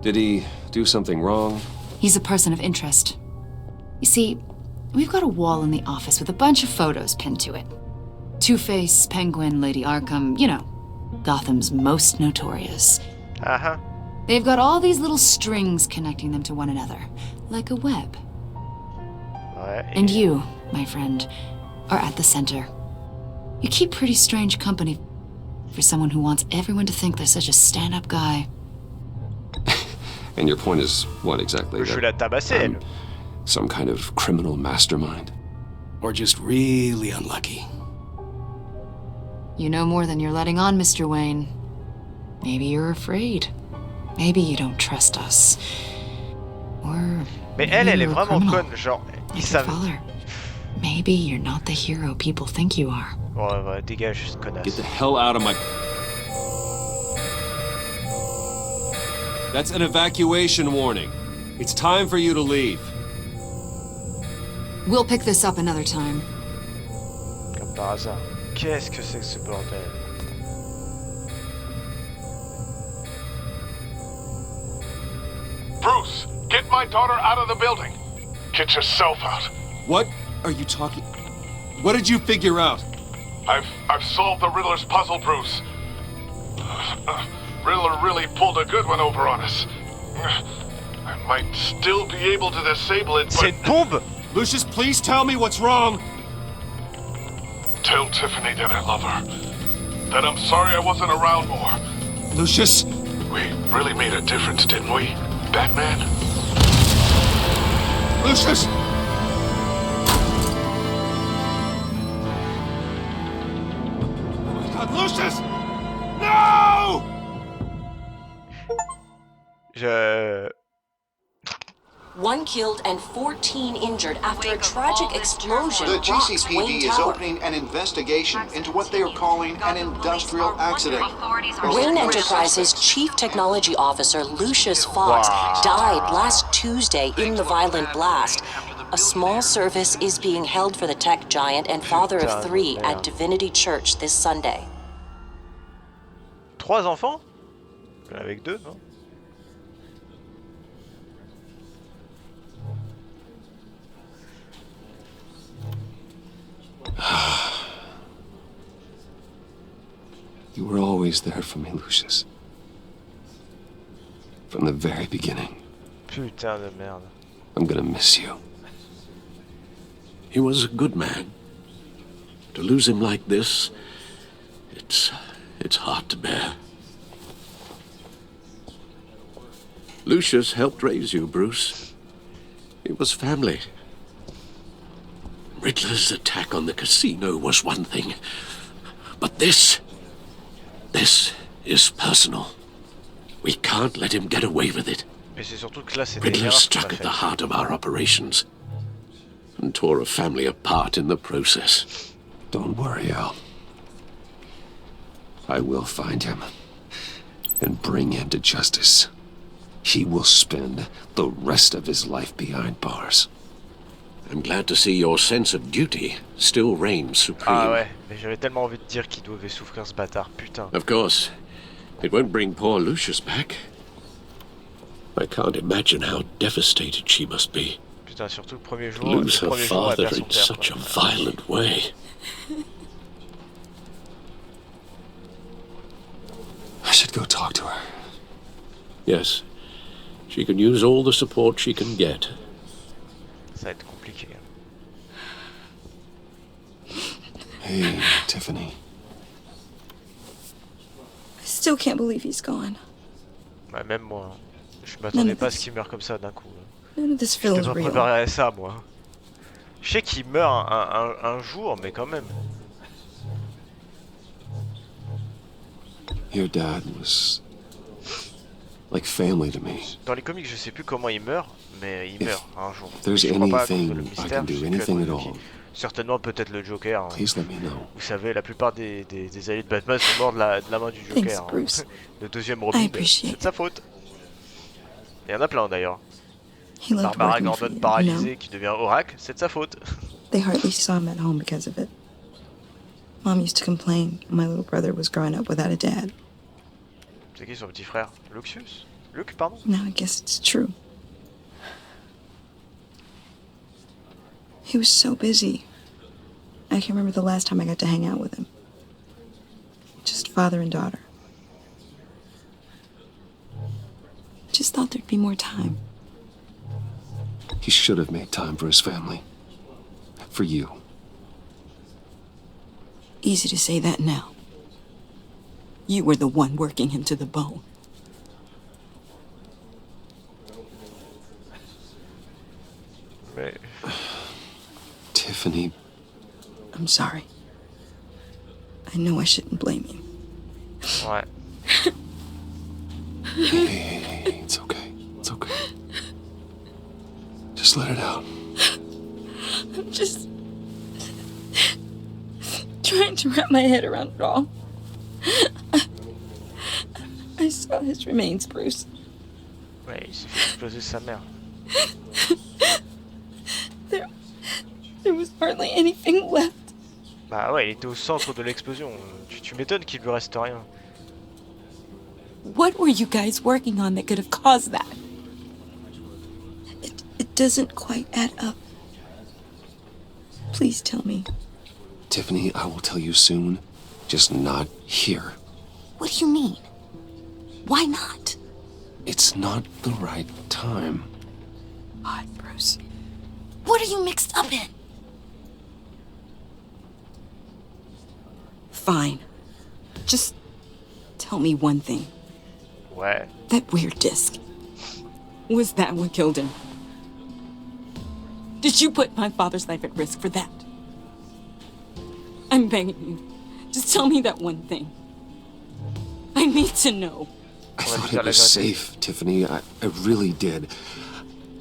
Did he do something wrong? He's a person of interest. You see, we've got a wall in the office with a bunch of photos pinned to it. Two-Face, Penguin, Lady Arkham, you know, Gotham's most notorious. Uh-huh. They've got all these little strings connecting them to one another, like a web. And you, my friend, are at the center. You keep pretty strange company for someone who wants everyone to think they're such a stand-up guy. And your point is what exactly? Je vais la tabasser, elle. Some kind of criminal mastermind? Or just really unlucky. You know more than you're letting on, Mr. Wayne. Maybe you're afraid. Maybe you don't trust us. Or mais elle est vraiment conne, genre, ils savent. Maybe you're not the hero people think you are. Ouais, dégage, connasse. Get the hell out of my... That's an evacuation warning. It's time for you to leave. We'll pick this up another time. Comme par hasard. Qu'est-ce que c'est que ce bordel? Bruce, get my daughter out of the building. Get yourself out. What are you talking? What did you figure out? I've solved the Riddler's puzzle, Bruce. Riddler really pulled a good one over on us. I might still be able to disable it, but... C'est une bombe! Lucius, please tell me what's wrong! Tell Tiffany that I love her. That I'm sorry I wasn't around more. Lucius! We really made a difference, didn't we, Batman? Lucius! Oh my God, Lucius! No! One killed and 14 injured after a tragic explosion. The GCPD is opening an investigation into what they are calling an industrial accident. Wayne Enterprises' Chief Technology Officer Lucius Fox died last Tuesday in the violent blast. A small service is being held for the tech giant and father of 3 at Divinity Church this Sunday. 3 enfants? Avec 2, non? You were always there for me, Lucius. From the very beginning. Putain de merde. I'm gonna miss you. He was a good man. To lose him like this, it's hard to bear. Lucius helped raise you, Bruce. It was family. Riddler's attack on the casino was one thing, but this is personal. We can't let him get away with it. Riddler struck at the heart of our operations and tore a family apart in the process. Don't worry, Al. I will find him and bring him to justice. He will spend the rest of his life behind bars. I'm glad to see your sense of duty still reigns supreme. Ah ouais, mais j'avais tellement envie de dire qu'il devait souffrir ce bâtard, putain. Of course, it won't bring poor Lucius back. I can't imagine how devastated she must be. Putain, surtout le premier jour. Lose her premier jour, father elle perd son in père, such quoi. a violent way. I should go talk to her. Yes, she can use all the support she can get. Ça va être compliqué. Hey, Tiffany. I still can't believe he's gone. Ouais, même moi, je m'attendais pas à ce qu'il meure comme ça d'un coup. None of this Je feels t'ai pas real. préparé à ça, moi. Je sais qu'il meurt un jour, mais quand même. Your dad was like family to me. Dans les comics, je sais plus comment il meurt, mais il meurt un jour. There's Je crois pas à cause de anything le I mystère, can je do, sais plus à anything cause at de qui. all, Certainement peut-être le Joker. Hein. please let me know. Vous savez, la plupart des alliés de Batman sont morts de la main du Joker. Thanks, Bruce. Hein. Le deuxième I Robin, appreciate c'est de sa faute. Il y en a plein d'ailleurs. He loved Barbara working for Gordon you, paralysée you know? qui devient Oracle, c'est de sa faute. They hardly saw him at home because of it. Mom used to complain my little brother was growing up without a dad. C'est qui son petit frère? Lucius? Luke, pardon? Now I guess it's true. He was so busy. I can't remember the last time I got to hang out with him. Just father and daughter. Just thought there'd be more time. He should have made time for his family. For you. Easy to say that now. You were the one working him to the bone. Mais... Tiffany. I'm sorry. I know I shouldn't blame you. Ouais. Hey, it's okay. It's okay. Just let it out. I'm just trying to wrap my head around it all. I saw his remains, Bruce. Ouais, il s'est fait exploser sa mère. There was hardly anything left. Bah ouais, il était au centre de l'explosion. Tu m'étonnes qu'il lui reste rien. What were you guys working on that could have caused that? It doesn't quite add up. Please tell me. Tiffany, I will tell you soon. Just not here. What do you mean? Why not? It's not the right time. God, Bruce. What are you mixed up in? Fine. Just tell me one thing. Ouais. That weird disc. Was that what killed him? Did you put my father's life at risk for that? I'm begging you. Just tell me that one thing. I need to know. I thought it was safe, Tiffany. I really did.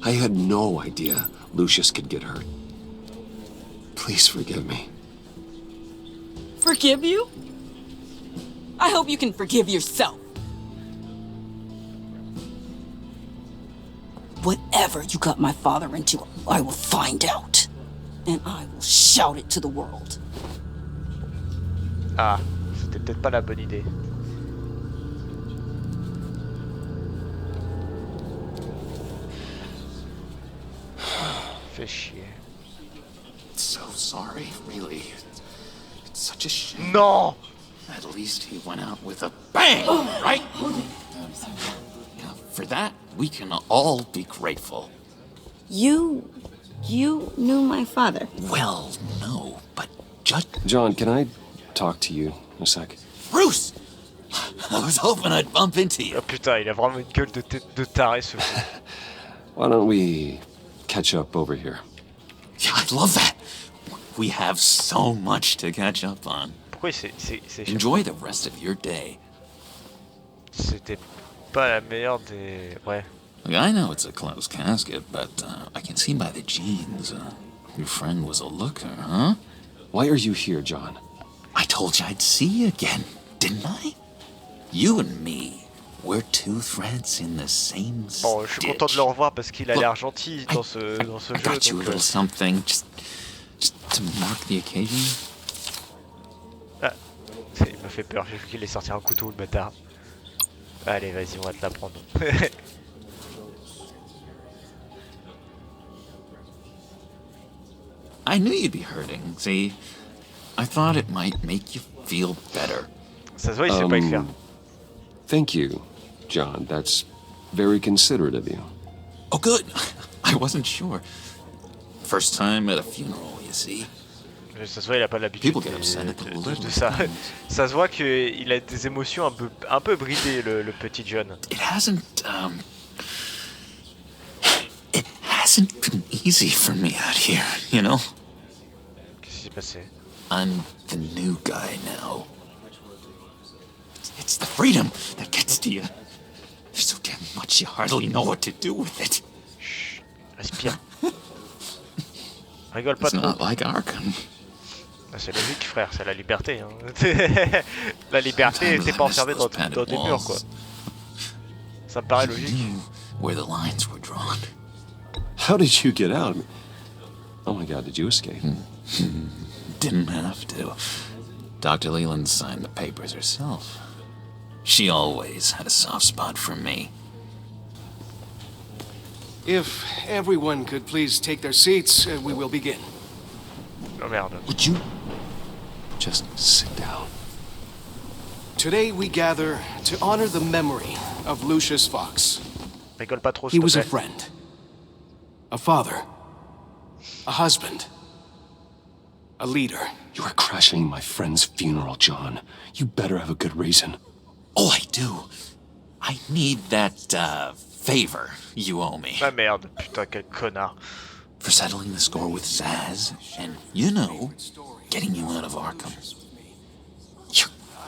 I had no idea Lucius could get hurt. Please forgive me. Forgive you? I hope you can forgive yourself. Whatever you got my father into, I will find out. And I will shout it to the world. Ah, c'était peut-être pas la bonne idée. Fais chier. So sorry, really. It's such a shame. Non! At least he went out with a bang, right? For that, we can all be grateful. You knew my father? Well, no, but just... John, can I talk to you a sec? Bruce! I was hoping I'd bump into you. Oh putain, il a vraiment une gueule de taré ce fou. Why don't we catch up over here? Yeah, I'd love that. We have so much to catch up on. Pourquoi c'est Enjoy the rest of your day. C'était pas la meilleure des... Ouais. Look, I know it's a closed casket, but I can see by the jeans. Your friend was a looker, huh? Why are you here, John? I told you I'd see you again, didn't I? You and me, We're two threads in the same stitch. Bon, je suis content de le revoir parce qu'il a l'air gentil dans ce jeu. Got you a little something, just to mark the occasion. Ah, il me fait peur. J'ai vu qu'il est sorti un couteau, le bâtard. Allez, vas-y, on va te la prendre. I knew you'd be hurting. See, I thought it might make you feel better. Ça se voit, il sait pas écrire. Thank you, John. That's very considerate of you. Oh, good. I wasn't sure. First time at a funeral, you see. Ça se voit, il a pas l'habitude de ça. Ça se voit qu'il a des émotions un peu bridées, le petit John. It hasn't been easy for me out here, you know? Qu'est-ce qui s'est passé? I'm the new guy now. It's the freedom that gets to you. There's so damn much you hardly know what to do with it. Chut, respire. Rigole pas trop. It's not like Arkham. C'est logique, frère, c'est la liberté. Hein. La liberté, t'es pas enfermé dans des murs, quoi. Ça me paraît logique. Where the lines were drawn. How did you get out? Oh my God, did you escape? Didn't have to. Dr. Leland signed the papers herself. She always had a soft spot for me. If everyone could please take their seats, we will begin. Oh merde. Would you just sit down? Today we gather to honor the memory of Lucius Fox. Rigole pas trop, He was a friend, a father, a husband, a leader. You are crashing my friend's funeral, John. You better have a good reason. Oh, I do. I need that, favor you owe me. Ah merde, putain, quel connard. For settling the score with Zaz, and, you know, getting you out of Arkham.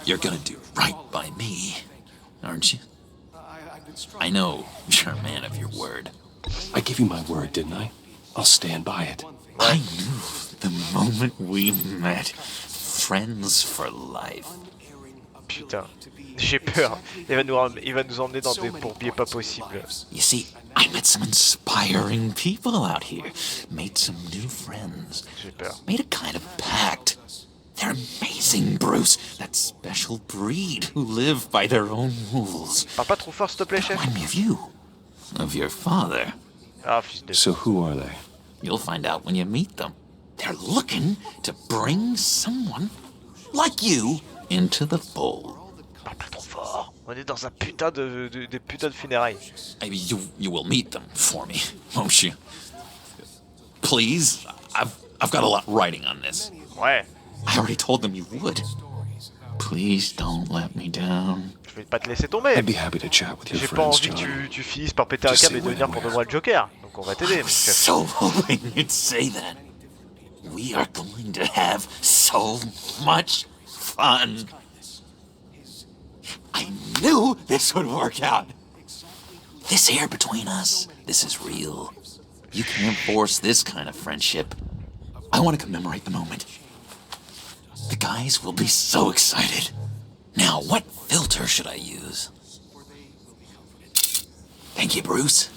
You're gonna do right by me, aren't you? I know you're a man of your word. I gave you my word, didn't I? I'll stand by it. I knew the moment we met. Friends for life. Putain, j'ai peur. Il va nous emmener dans des bourbiers pas possibles. You see, I met some inspiring people out here. Made some new friends. J'ai peur. Made a kind of pact. They're amazing, Bruce. That special breed who live by their own rules. Parle pas trop fort, s'il te plaît, chef. Remind me of you. Of your father. Ah, fils de... So who are they? You'll find out when you meet them. They're looking to bring someone like you into the fold. Parle pas trop fort. On est dans un putain des putains de funérailles. Maybe you will meet them for me, won't you? Please, I've got a lot riding on this. Ouais. I already told them you would. Please don't let me down. Je vais pas te laisser tomber. I'd be happy to chat with your J'ai pas friends, envie John. que tu finisses par péter un câble et devenir pour de moi le Joker. Donc on va t'aider, mon chef. So hoping you'd say that. We are going to have so much fun. I knew this would work out. This here between us, this is real. You can't force this kind of friendship. I want to commemorate the moment. The guys will be so excited. Now, what filter should I use? Thank you, Bruce.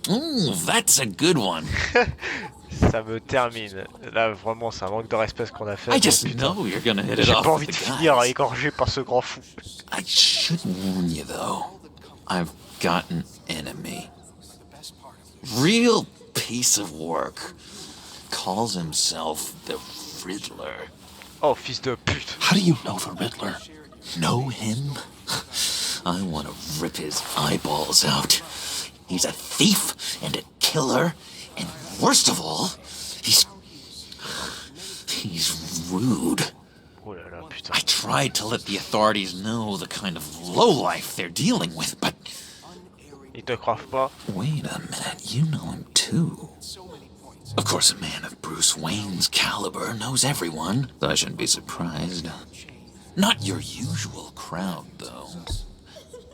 Ooh, that's a good one. Ça me termine. Là, vraiment, c'est un manque de respect ce qu'on a fait. I just know you're gonna hit it J'ai off pas envie with de the finir guys. égorgé par ce grand fou. I should warn you, though. I've got an enemy. Real piece of work. Calls himself the Riddler. Oh, fils de pute. How do you know the Riddler? Know him? I want to rip his eyeballs out. He's a thief and a killer, and worst of all, he's rude. Oh là là, putain. I tried to let the authorities know the kind of lowlife they're dealing with, but... Ils te croient pas. Wait a minute, you know him too. Of course, a man of Bruce Wayne's caliber knows everyone, so I shouldn't be surprised. Not your usual crowd, though.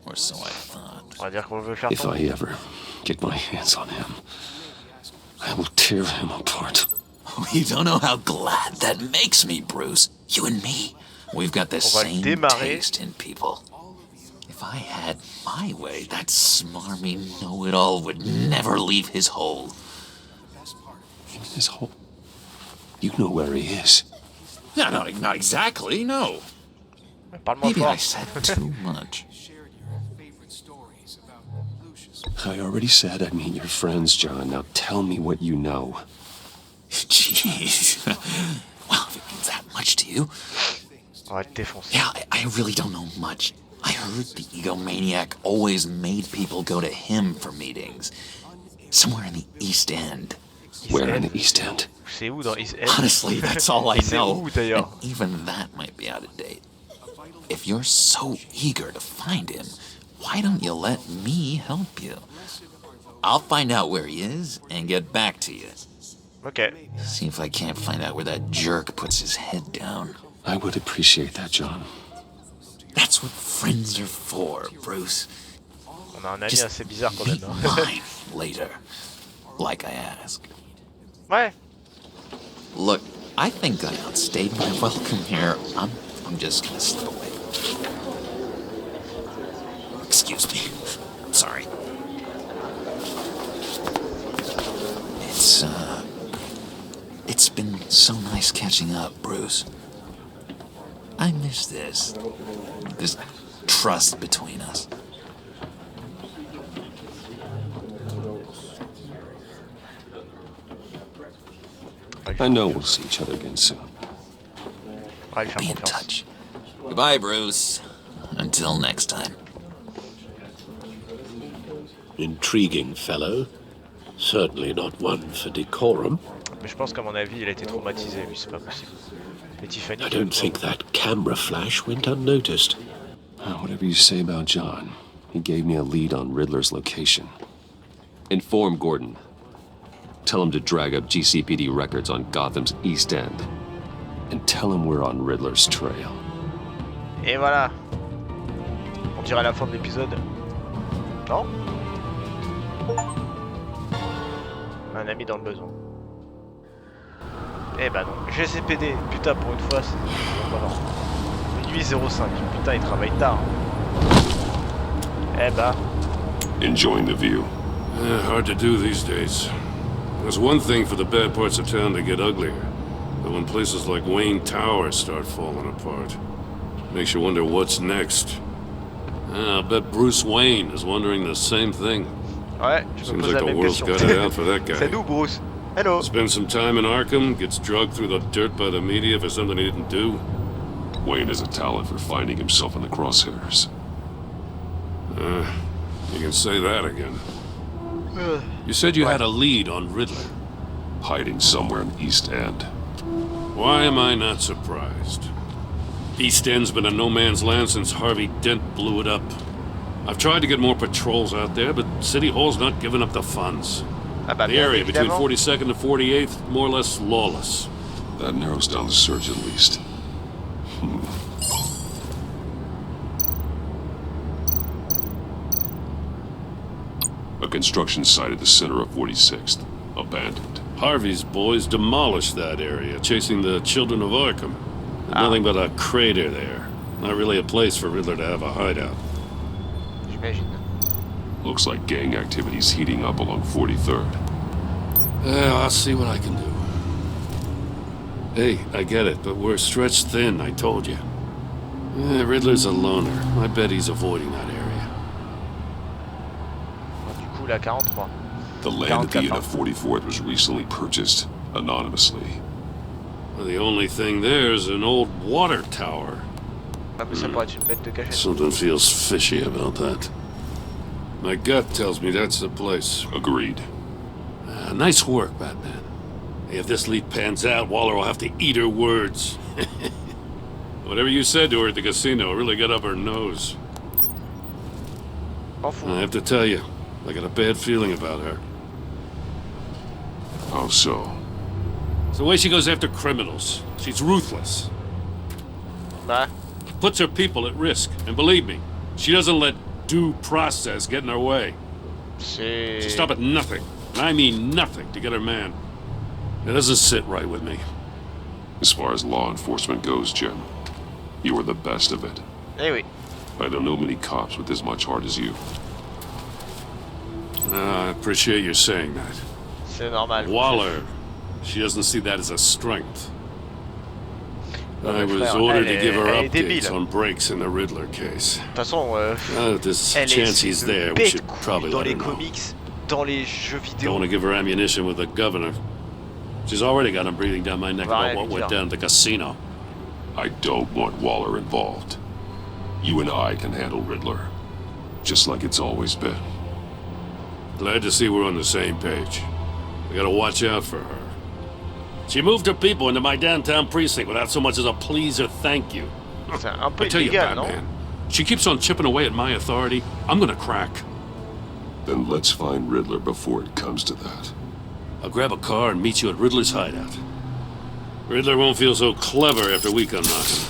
Or so I thought. On va dire qu'on veut faire If I ever get my hands on him, I will tear him apart. Oh, you don't know how glad that makes me, Bruce. You and me, we've got the same taste in people. If I had my way, that smarmy know-it-all would never leave his hole. His hole? You know where he is. No, not exactly, no. Maybe I said too much. I already said I'd meet your friends, John. Now tell me what you know. Jeez. Well, if it means that much to you. Yeah, I really don't know much. I heard the egomaniac always made people go to him for meetings. Somewhere in the East End. Where in the East End? Honestly, that's all I know. And even that might be out of date. If you're so eager to find him, why don't you let me help you? I'll find out where he is and get back to you. Okay. See if I can't find out where that jerk puts his head down. I would appreciate that, John. That's what friends are for, Bruce. On a un ami assez bizarre quand même. Mine later, like I asked. Ouais. Look, I think I outstayed my welcome here. I'm just gonna slip away. Excuse me. Sorry. It's been so nice catching up, Bruce. I miss this trust between us. I know we'll see each other again soon. Be in touch. Goodbye, Bruce. Until next time. Intriguing fellow. Certainly not one for decorum. Mais je pense qu'à mon avis, il a été traumatisé, lui, c'est pas possible. Et Tiffany. I don't think that camera flash went unnoticed. Whatever you say about John, he gave me a lead on Riddler's location. Inform Gordon. Tell him to drag up GCPD records on Gotham's East End. And tell him we're on Riddler's trail. Et voilà. On dirait la fin de l'épisode. Non? Un ami dans le besoin. Eh ben non. GCPD. Putain, pour une fois, c'est... Voilà. Minuit 05. Putain, il travaille tard. Eh ben. Enjoying the view. Hard to do these days. There's one thing for the bad parts of town to get uglier. But when places like Wayne Tower start falling apart, makes you wonder what's next. I'll bet Bruce Wayne is wondering the same thing. Ouais, je me pose la même question. Seems like the world's got it out for that guy. C'est nous, Bruce. Hello. Spends some time in Arkham, gets drugged through the dirt by the media for something he didn't do. Wayne has a talent for finding himself in the crosshairs. You can say that again. You said you had a lead on Riddler. Hiding somewhere in East End. Why am I not surprised? East End's been a no-man's land since Harvey Dent blew it up. I've tried to get more patrols out there, but City Hall's not giving up the funds. The area between 42nd and 48th, more or less lawless. That narrows down the search at least. A construction site at the center of 46th. Abandoned. Harvey's boys demolished that area, chasing the children of Arkham. Nothing but a crater there. Not really a place for Riddler to have a hideout. Looks like gang activity's heating up along 43rd. I'll see what I can do. Hey, I get it, but we're stretched thin, I told you. Riddler's a loner. I bet he's avoiding that area. Du coup, la 43. The land at the end of 44th was recently purchased, anonymously. Well, the only thing there is an old water tower. Something feels fishy about that. My gut tells me that's the place. Agreed. Nice work, Batman. If this lead pans out, Waller will have to eat her words. Whatever you said to her at the casino really got up her nose. I have to tell you, I got a bad feeling about her. How so? It's the way she goes after criminals. She's ruthless. Puts her people at risk. And believe me, she doesn't let due process get in her way. She'll stop at nothing. And I mean nothing to get her man. It doesn't sit right with me. As far as law enforcement goes, Jim, you are the best of it. Eh oui. I don't know many cops with as much heart as you. I appreciate you saying that. C'est normal. Waller, she doesn't see that as a strength. I was ordered to give her updates on breaks in the Riddler case. De toute façon, this chance he's there, we should probably dans let her les know. comics, dans les jeux vidéo. Don't want to give her ammunition with the governor. She's already got him breathing down my neck about what went down at the casino. I don't want Waller involved. You and I can handle Riddler, just like it's always been. Glad to see we're on the same page. We gotta watch out for her. She moved her people into my downtown precinct without so much as a please or thank you. C'est un peu I tell you, illégal, Batman, non? she keeps on chipping away at my authority. I'm gonna crack. Then let's find Riddler before it comes to that. I'll grab a car and meet you at Riddler's hideout. Riddler won't feel so clever after we come knocking.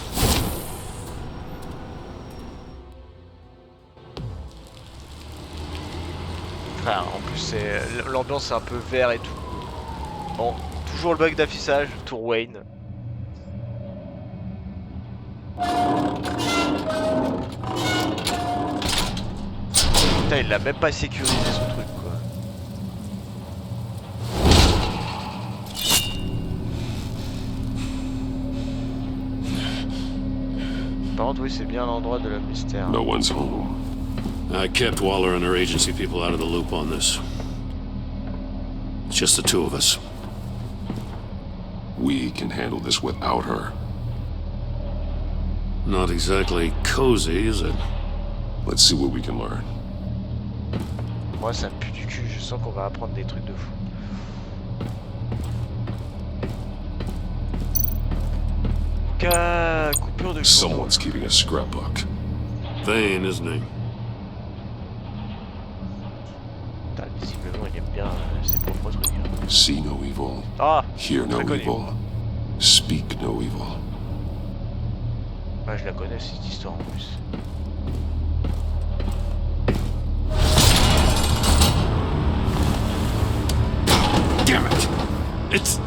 Enfin, en plus, c'est l'ambiance est un peu vert et tout. Bon, toujours le bug d'affichage, tour Wayne. Putain, il l'a même pas sécurisé son truc, quoi. Par contre, oui, c'est bien l'endroit de la mystère. No one's home. I kept Waller and her agency people out of the loop on this. It's just the two of us. We can handle this without her. Not exactly cozy, is it? Let's see what we can learn. Moi, ça me pue du cul, je sens qu'on va apprendre des trucs de fou. Coupure de Someone's keeping a scrapbook. Vane, isn't he? Putain, visiblement, il aime bien ses propres trucs. Hein. See no evil. Ah, Hear no connu. evil. Speak no evil. Ouais, je la connais cette histoire en plus. Damn it! It's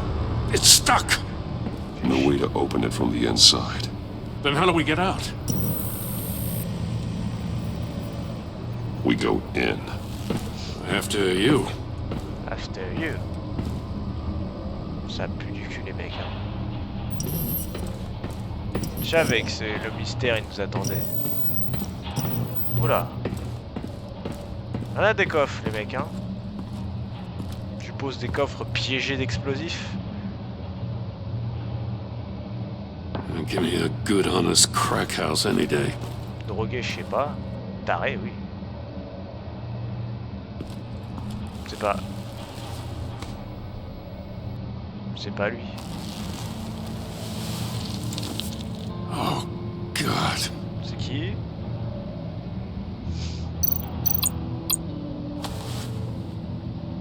stuck! No way to open it from the inside. Then how do we get out? We go in. After you. After you. Ça pue du cul les mecs. Hein. Je savais que c'est le mystère, il nous attendait. Oula. On a des coffres les mecs hein. Je pose des coffres piégés d'explosifs. Give me a good honest crack house any day. Drogué, je sais pas. Taré, oui. C'est pas... C'est pas lui. Oh, God. C'est qui?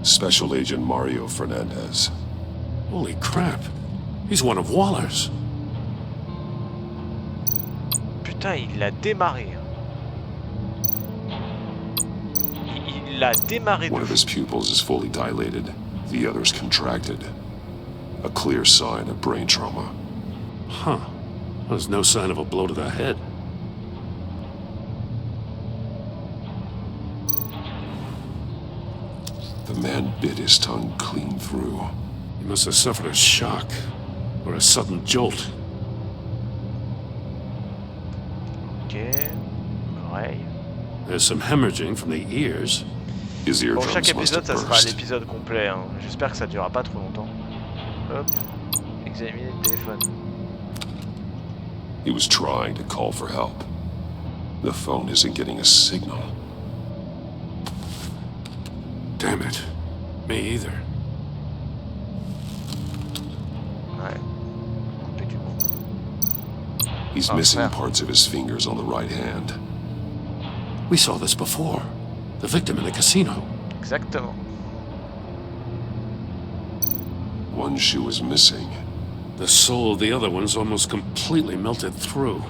Special Agent Mario Fernandez. Holy crap. He's one of Waller's. Putain, il l'a démarré. Il l'a démarré. One of his pupils is fully dilated. The other's contracted. A clear sign of brain trauma. Huh. There's no sign of a blow to the head. The man bit his tongue clean through. He must have suffered a shock. Or a sudden jolt. Ok. Oreille. There's some hemorrhaging from the ears. His Bon, eardrums chaque must épisode, have ça sera burst. l'épisode complet. Hein. J'espère que ça durera pas trop longtemps. Hop. Examiner le téléphone. He was trying to call for help. The phone isn't getting a signal. Damn it. Me either. Ouais. Coupé du monde. He's missing parts of his fingers on the right hand. We saw this before. The victim in the casino. Exactement. One shoe is missing. The soul of the other one's almost completely melted through.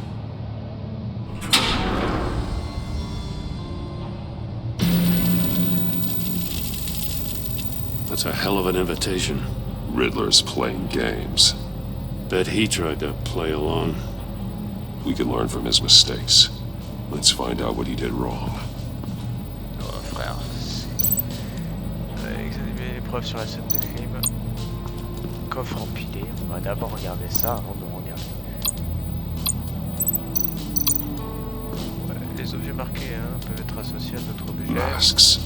That's a hell of an invitation. Riddler's playing games. Bet he tried to play along. We can learn from his mistakes. Let's find out what he did wrong. Oh, frère. Examiner les preuves sur la scène de crime. Coffre empilé. On va d'abord regarder ça avant de regarder. Ouais, les objets marqués peuvent être associés à d'autres objets. Masks.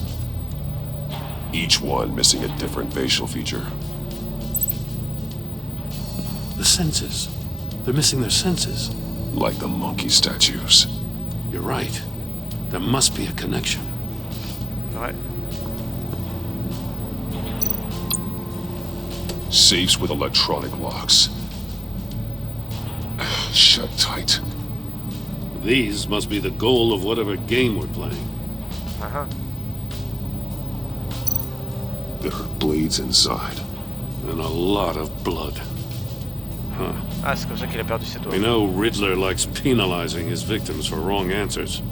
Each one missing a different facial feature. The senses. They're missing their senses. Like the monkey statues. You're right. There must be a connection. Ouais. Safes with electronic locks. Shut tight. These must be the goal of whatever game we're playing. Uh-huh. There are blades inside. And a lot of blood. Huh. Ah, c'est comme ça qu'il a perdu ses doigts. We know Riddler likes penalizing his victims for wrong answers.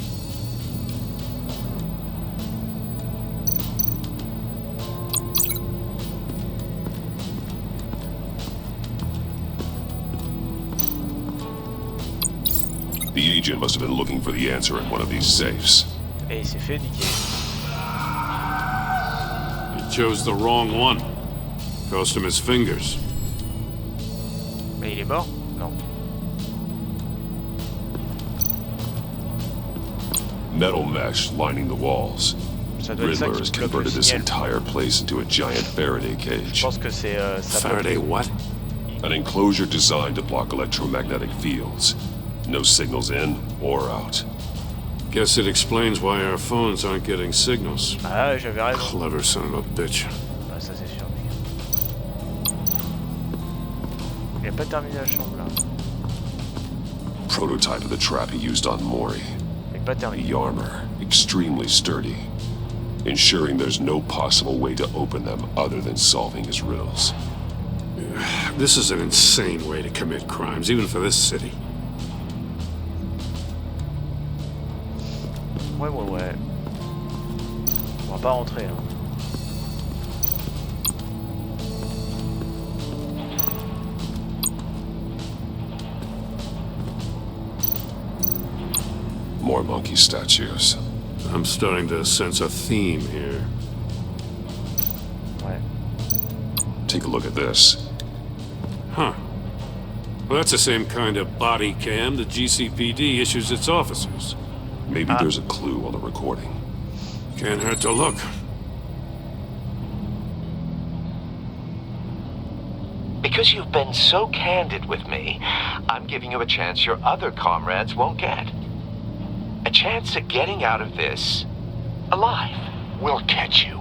The agent must have been looking for the answer in one of these safes. Et il s'est fait niquer. He chose the wrong one. Cost him his fingers. Mais il est mort? Non. Metal mesh lining the walls. Riddler has converted this entire place into a giant Faraday cage. Je pense que c'est Faraday what? An enclosure designed to block electromagnetic fields. No signals in or out. Guess it explains why our phones aren't getting signals. Ah, j'avais raison. Clever son of a bitch. Ah, ça c'est sûr. Il a pas terminé la chambre là. Prototype of the trap he used on Maury. The armor, extremely sturdy, ensuring there's no possible way to open them other than solving his riddles. This is an insane way to commit crimes, even for this city. Ouais. On va pas rentrer, hein. More monkey statues. I'm starting to sense a theme here. Ouais. Take a look at this. Huh. Well, that's the same kind of body cam the GCPD issues its officers. Maybe there's a clue on the recording. Can't hurt to look. Because you've been so candid with me, I'm giving you a chance your other comrades won't get. A chance at getting out of this alive. We'll catch you.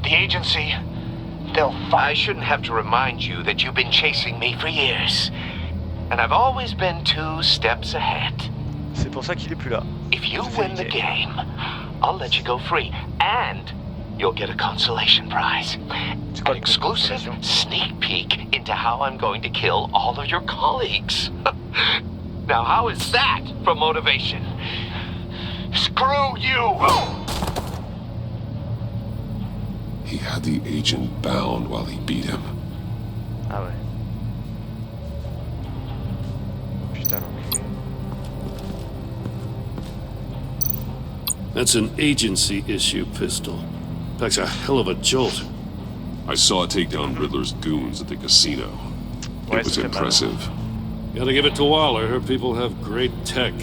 The agency, they'll find... I shouldn't have to remind you that you've been chasing me for years. And I've always been 2 steps ahead. C'est pour ça qu'il est plus là. If you win the game, I'll let you go free. And you'll get a consolation prize. An exclusive sneak peek into how I'm going to kill all of your colleagues. Now, how is that for motivation? Screw you! He had the agent bound while he beat him. Ah ouais. Putain, l'enculé. That's an agency issue pistol. Packs a hell of a jolt. I saw it take down Riddler's goons at the casino. It was impressive. Gotta give it to Waller. Her people have great tech.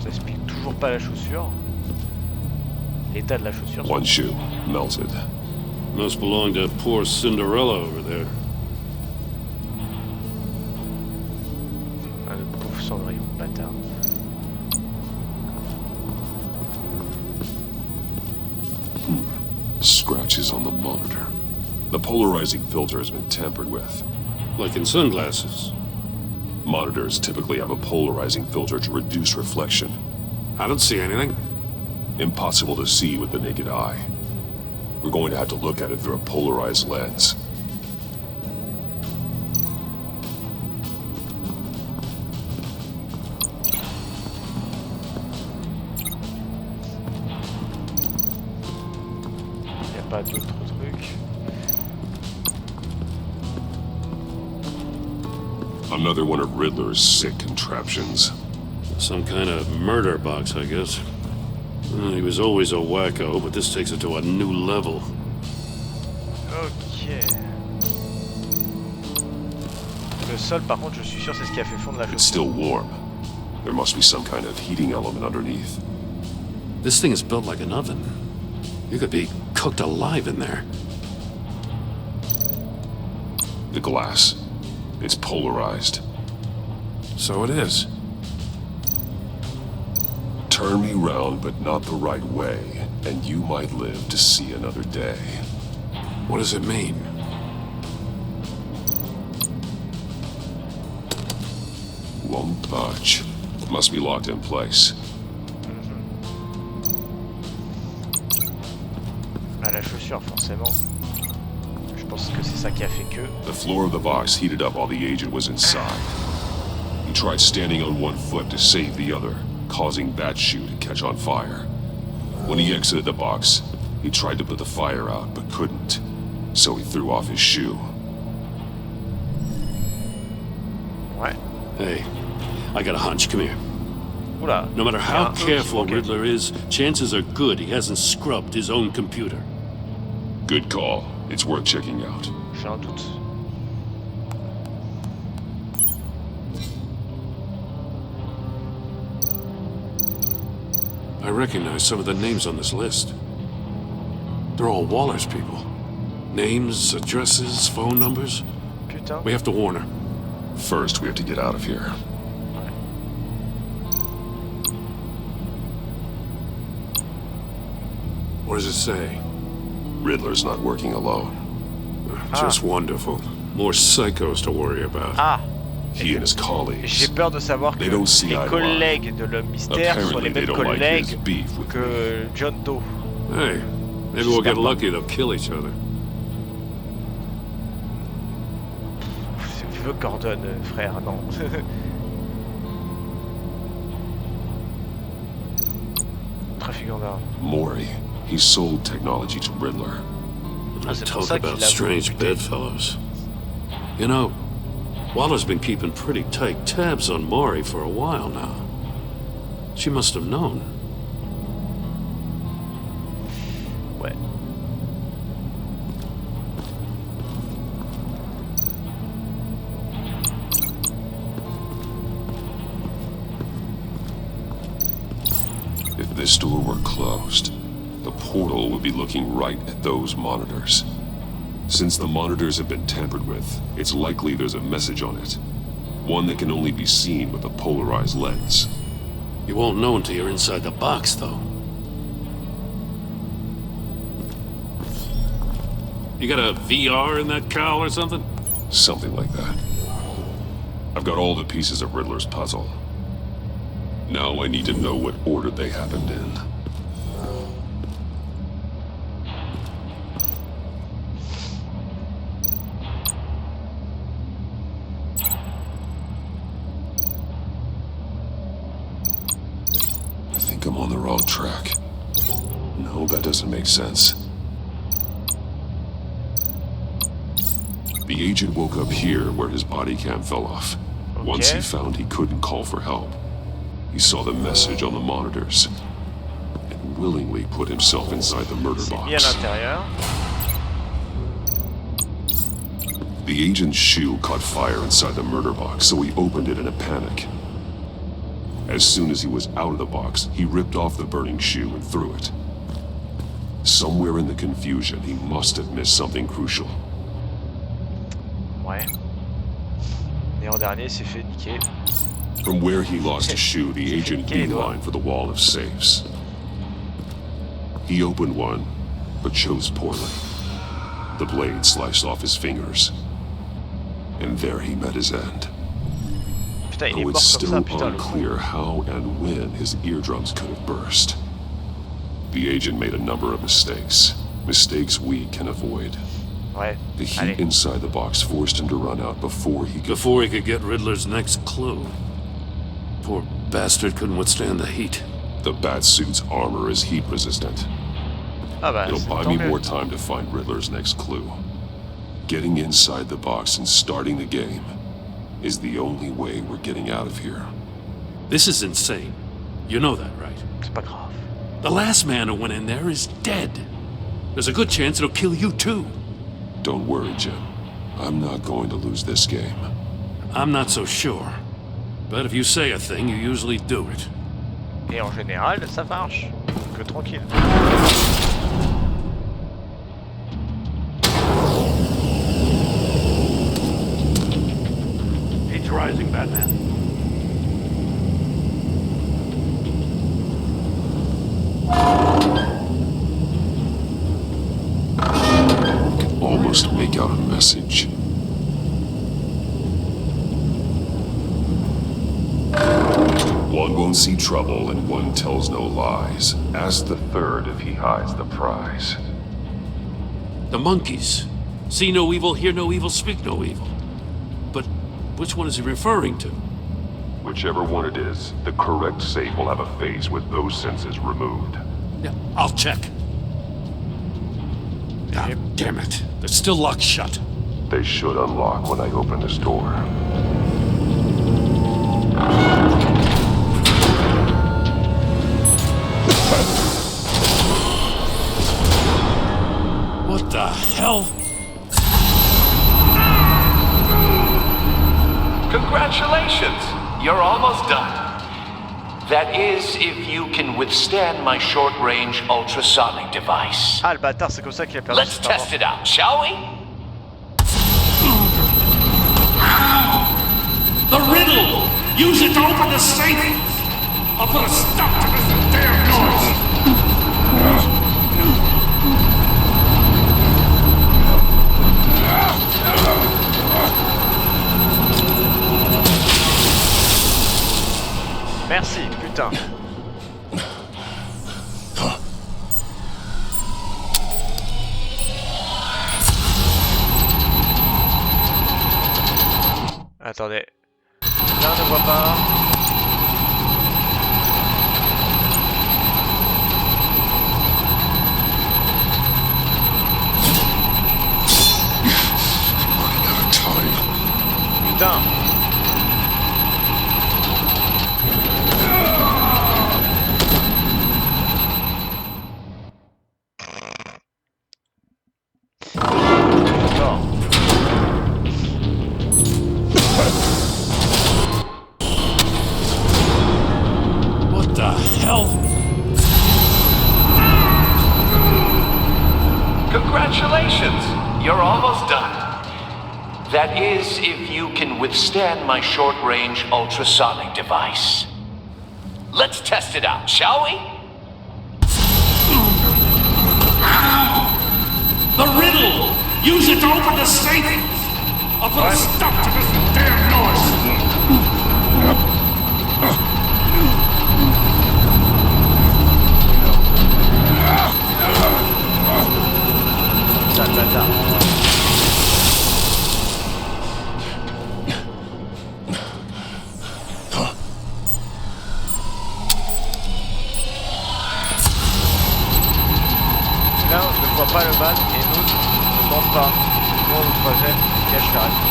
Ça explique toujours pas la chaussure. L'état de la chaussure. One shoe, melted. Must belong to poor Cinderella over there. Ah, le pauvre Cendrillon, bâtard. Scratches on the monitor. The polarizing filter has been tampered with. Like in sunglasses. Monitors typically have a polarizing filter to reduce reflection. I don't see anything. Impossible to see with the naked eye. We're going to have to look at it through a polarized lens. Pas d'autres trucs. Another one of Riddler's sick contraptions. Some kind of murder box, I guess. He was always a wacko, but this takes it to a new level. Ok. Le sol, par contre, je suis sûr, c'est ce qui a fait fondre la It's still warm. There must be some kind of heating element underneath. This thing is built like an oven. You could be cooked alive in there. The glass. It's polarized. So it is. Turn me round, but not the right way, and you might live to see another day. What does it mean? Won't budge. Must be locked in place. Ah, la chaussure, forcément. Je pense que c'est ça qui a fait que... The floor of the box heated up while the agent was inside. He tried standing on one foot to save the other, causing that shoe to catch on fire. When he exited the box, he tried to put the fire out, but couldn't. So he threw off his shoe. Ouais. Hey, I got a hunch. Come here. Oula. No matter how careful Riddler is, chances are good he hasn't scrubbed his own computer. Good call. It's worth checking out. J'ai un doute. I recognize some of the names on this list. They're all Waller's people. Names, addresses, phone numbers. Putain. We have to warn her. First, we have to get out of here. What does it say? Riddler's not working alone. Just wonderful. More psychos to worry about. Ah. He and his colleagues. J'ai peur de savoir que les collègues de l'homme mystère sont les mêmes collègues que John Doe. Hey, maybe we'll get lucky. They'll kill each other. Je veux Gordon, frère, non. Trafiquant d'armes. Maury. He sold technology to Riddler. Talk about strange bedfellows. You know, Waller's been keeping pretty tight tabs on Maury for a while now. She must have known. Ouais. If this door were closed, the portal would be looking right at those monitors. Since the monitors have been tampered with, it's likely there's a message on it. One that can only be seen with a polarized lens. You won't know until you're inside the box, though. You got a VR in that cowl or something? Something like that. I've got all the pieces of Riddler's puzzle. Now I need to know what order they happened in. I think I'm on the wrong track. No, that doesn't make sense. The agent woke up here where his body cam fell off. Okay. Once he found he couldn't call for help, he saw the message on the monitors and willingly put himself inside the murder box. The agent's shoe caught fire inside the murder box, so he opened it in a panic. As soon as he was out of the box, he ripped off the burning shoe and threw it. Somewhere in the confusion, he must have missed something crucial. Ouais. Et en dernier, s'est fait niquer. From where he lost his shoe, the agent beelined for the wall of safes. He opened one, but chose poorly. The blade sliced off his fingers. And there he met his end. Putain, Though it's still unclear how and when his eardrums could have burst. The agent made a number of mistakes. Mistakes we can avoid. Ouais. The heat inside the box forced him to run out before he could get Riddler's next clue. Poor bastard couldn't withstand the heat. The Batsuit's armor is heat resistant. It'll buy me more time to find Riddler's next clue. Getting inside the box and starting the game is the only way we're getting out of here. This is insane. You know that, right? C'est pas grave. The last man who went in there is dead. There's a good chance it'll kill you too. Don't worry, Jim. I'm not going to lose this game. I'm not so sure. But if you say a thing, you usually do it. Et en général, ça marche. Que tranquille. He's rising, Batman. I can almost make out a message. One won't see trouble and one tells no lies. Ask the third if he hides the prize. The monkeys. See no evil, hear no evil, speak no evil. But which one is he referring to? Whichever one it is, the correct safe will have a face with those senses removed. Yeah, I'll check. Ah, damn it. They're still locked shut. They should unlock when I open this door. What the hell? Congratulations! You're almost done. That is, if you can withstand my short-range ultrasonic device. Ah, le bâtard, c'est comme ça qu'il a perdu. Let's test it out, shall we? The riddle! Use it to open the safe! I'll put a stop to this damn noise! Merci, putain. Attendez. Là, on ne voit pas. Putain. What the hell? Congratulations! You're almost done. That is, if you can withstand my short-range ultrasonic device. Let's test it out, shall we? The riddle! Use it to open the safe! I'll put a stop to this damn noise! Sale bâtard. Là, on ne voit pas le mal et l'autre ne ment pas. Nous, le troisième cache la réponse.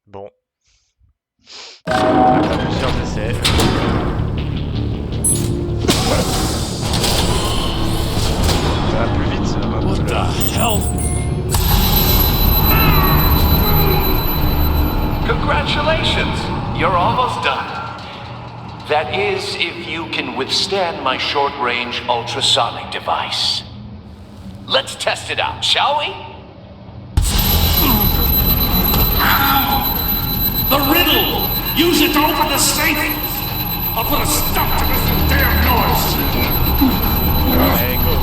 Bon. Après plusieurs essais. Ça va plus vite, ça va. What the hell? Congratulations! You're almost done. That is, if you can withstand my short-range ultrasonic device. Let's test it out, shall we? The riddle! Use it to open the safe! I'll put a stop to this damn noise! Allez, go.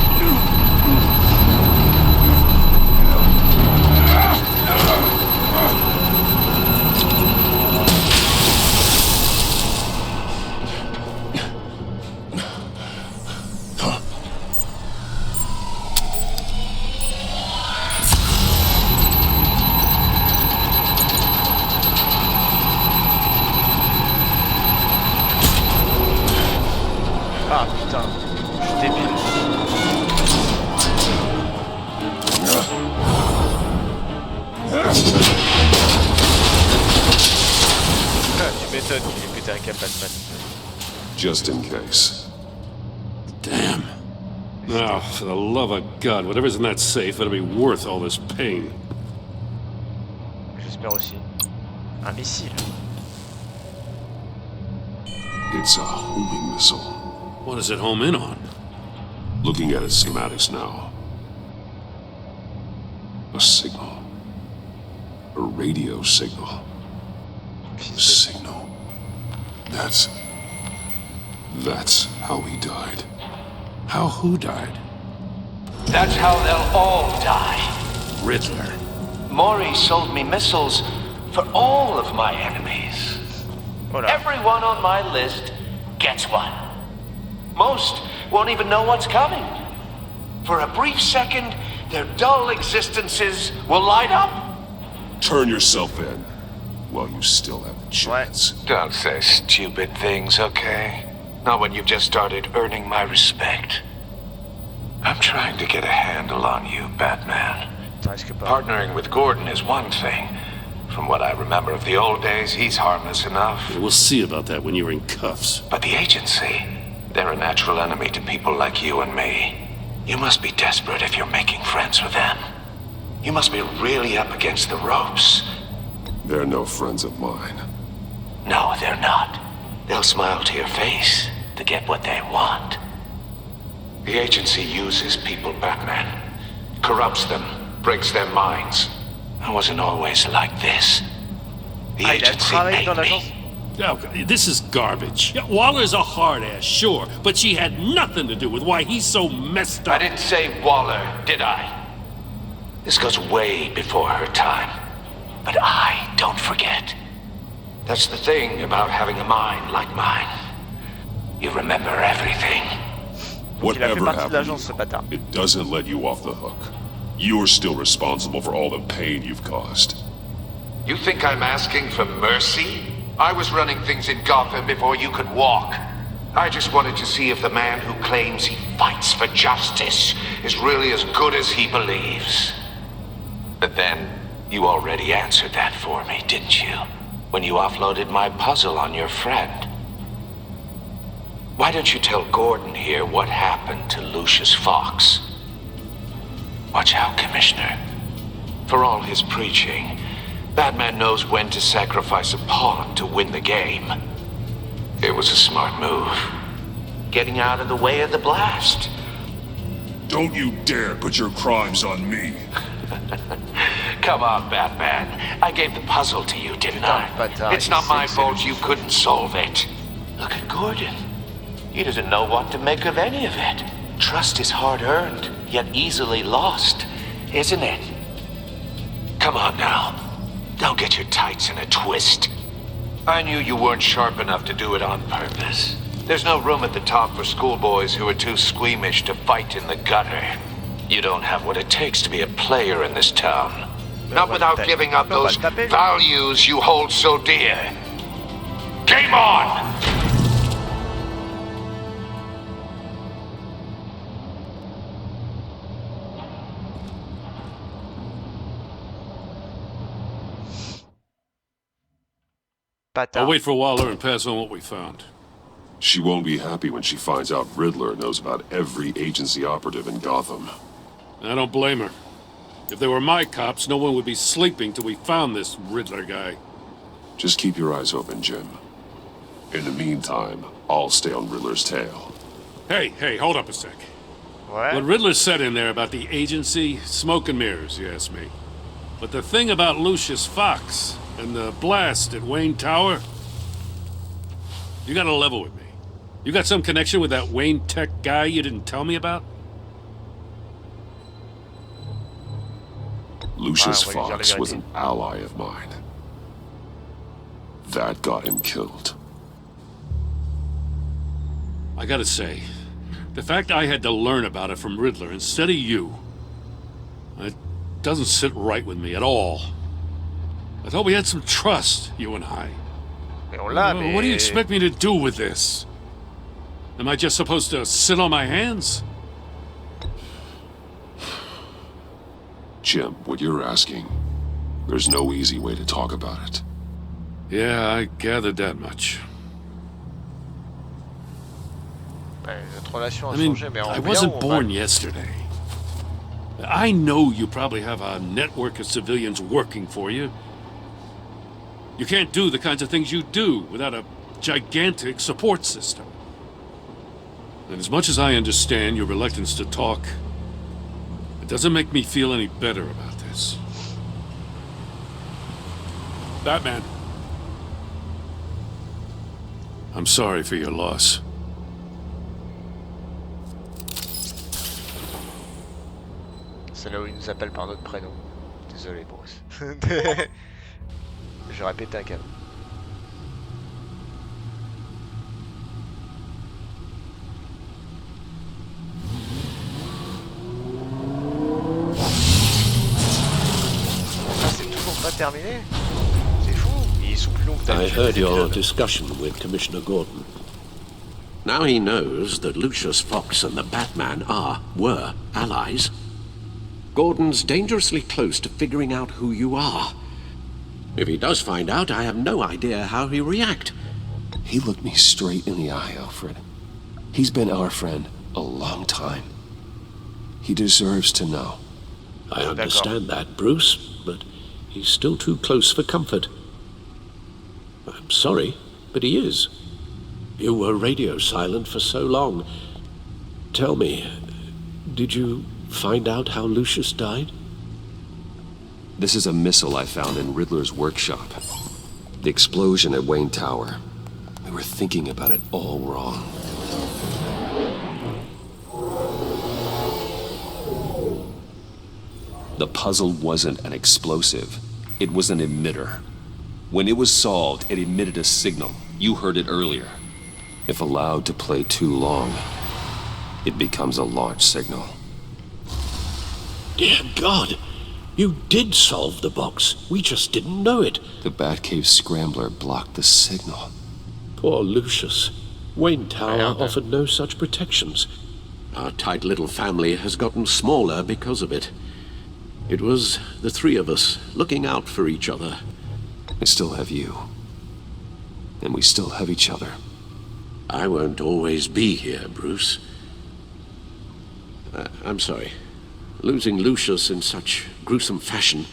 m'étonnes qu'il ait pété un câble, Batman. Just in case. Damn. Oh, for the love of God, whatever's in that safe, it'll be worth all this pain. J'espère aussi. Un missile. It's a homing missile. What does it home in on? Looking at its schematics now. A signal. A radio signal. A signal. That's how he died. How who died? That's how they'll all die. Riddler. Maury sold me missiles for all of my enemies. Everyone on my list gets one. Most won't even know what's coming. For a brief second, their dull existences will light up. Turn yourself in while you still have the chance. Don't say stupid things, okay? Not when you've just started earning my respect. I'm trying to get a handle on you, Batman. Partnering with Gordon is one thing. From what I remember of the old days, he's harmless enough. Yeah, we'll see about that when you're in cuffs. But the agency, they're a natural enemy to people like you and me. You must be desperate if you're making friends with them. You must be really up against the ropes. They're no friends of mine. No, they're not. They'll smile to your face to get what they want. The agency uses people, Batman. Corrupts them, breaks their minds. I wasn't always like this. The agency made me. Oh, this is garbage. Yeah, Waller's a hard-ass, sure, but she had nothing to do with why he's so messed up. I didn't say Waller, did I? This goes way before her time. But I don't forget. That's the thing about having a mind like mine. You remember everything. Whatever happened, it doesn't let you off the hook. You're still responsible for all the pain you've caused. You think I'm asking for mercy? I was running things in Gotham before you could walk. I just wanted to see if the man who claims he fights for justice is really as good as he believes. But then, you already answered that for me, didn't you? When you offloaded my puzzle on your friend. Why don't you tell Gordon here what happened to Lucius Fox? Watch out, Commissioner. For all his preaching, Batman knows when to sacrifice a pawn to win the game. It was a smart move. Getting out of the way of the blast. Don't you dare put your crimes on me. Come on, Batman. I gave the puzzle to you, didn't I? It's not my fault you couldn't solve it. Look at Gordon. He doesn't know what to make of any of it. Trust is hard-earned, yet easily lost, isn't it? Come on now. Don't get your tights in a twist. I knew you weren't sharp enough to do it on purpose. There's no room at the top for schoolboys who are too squeamish to fight in the gutter. You don't have what it takes to be a player in this town. Not without giving up those values you hold so dear. Game on! I'll wait for Waller and pass on what we found. She won't be happy when she finds out Riddler knows about every agency operative in Gotham. I don't blame her. If they were my cops, no one would be sleeping till we found this Riddler guy. Just keep your eyes open, Jim. In the meantime, I'll stay on Riddler's tail. Hey, hold up a sec. What Riddler said in there about the agency, smoke and mirrors, you ask me. But the thing about Lucius Fox and the blast at Wayne Tower, you gotta level with me. You got some connection with that Wayne Tech guy you didn't tell me about? Lucius Fox was an ally of mine. That got him killed. I gotta say, the fact I had to learn about it from Riddler instead of you, it doesn't sit right with me at all. I thought we had some trust, you and I. What do you expect me to do with this? Am I just supposed to sit on my hands? Jim, what you're asking, there's no easy way to talk about it. Yeah, I gathered that much. Notre relation a I mean, changé, mais en I bien wasn't ou en born mal? yesterday. I know you probably have a network of civilians working for you. You can't do the kinds of things you do without a gigantic support system. And as much as I understand your reluctance to talk, it doesn't make me feel any better about this. Batman. I'm sorry for your loss. C'est là où il nous appelle par notre prénom. Désolé, Bruce. J'ai répété un câble. Ah, c'est toujours pas terminé? C'est fou. Ils sont plus longs que I d'habitude. heard les your épisodes. discussion with Commissioner Gordon. Now he knows that Lucius Fox and the Batman were allies. Gordon's dangerously close to figuring out who you are. If he does find out, I have no idea how he'll react. He looked me straight in the eye, Alfred. He's been our friend a long time. He deserves to know. I understand that, Bruce, but he's still too close for comfort. I'm sorry, but he is. You were radio silent for so long. Tell me, did you find out how Lucius died? This is a missile I found in Riddler's workshop. The explosion at Wayne Tower. We were thinking about it all wrong. The puzzle wasn't an explosive. It was an emitter. When it was solved, it emitted a signal. You heard it earlier. If allowed to play too long, it becomes a launch signal. Dear God, you did solve the box. We just didn't know it. The Batcave scrambler blocked the signal. Poor Lucius. Wayne Tower offered no such protections. Our tight little family has gotten smaller because of it. It was the three of us looking out for each other. I still have you. And we still have each other. I won't always be here, Bruce. I'm sorry. Losing Lucius in such gruesome fashion,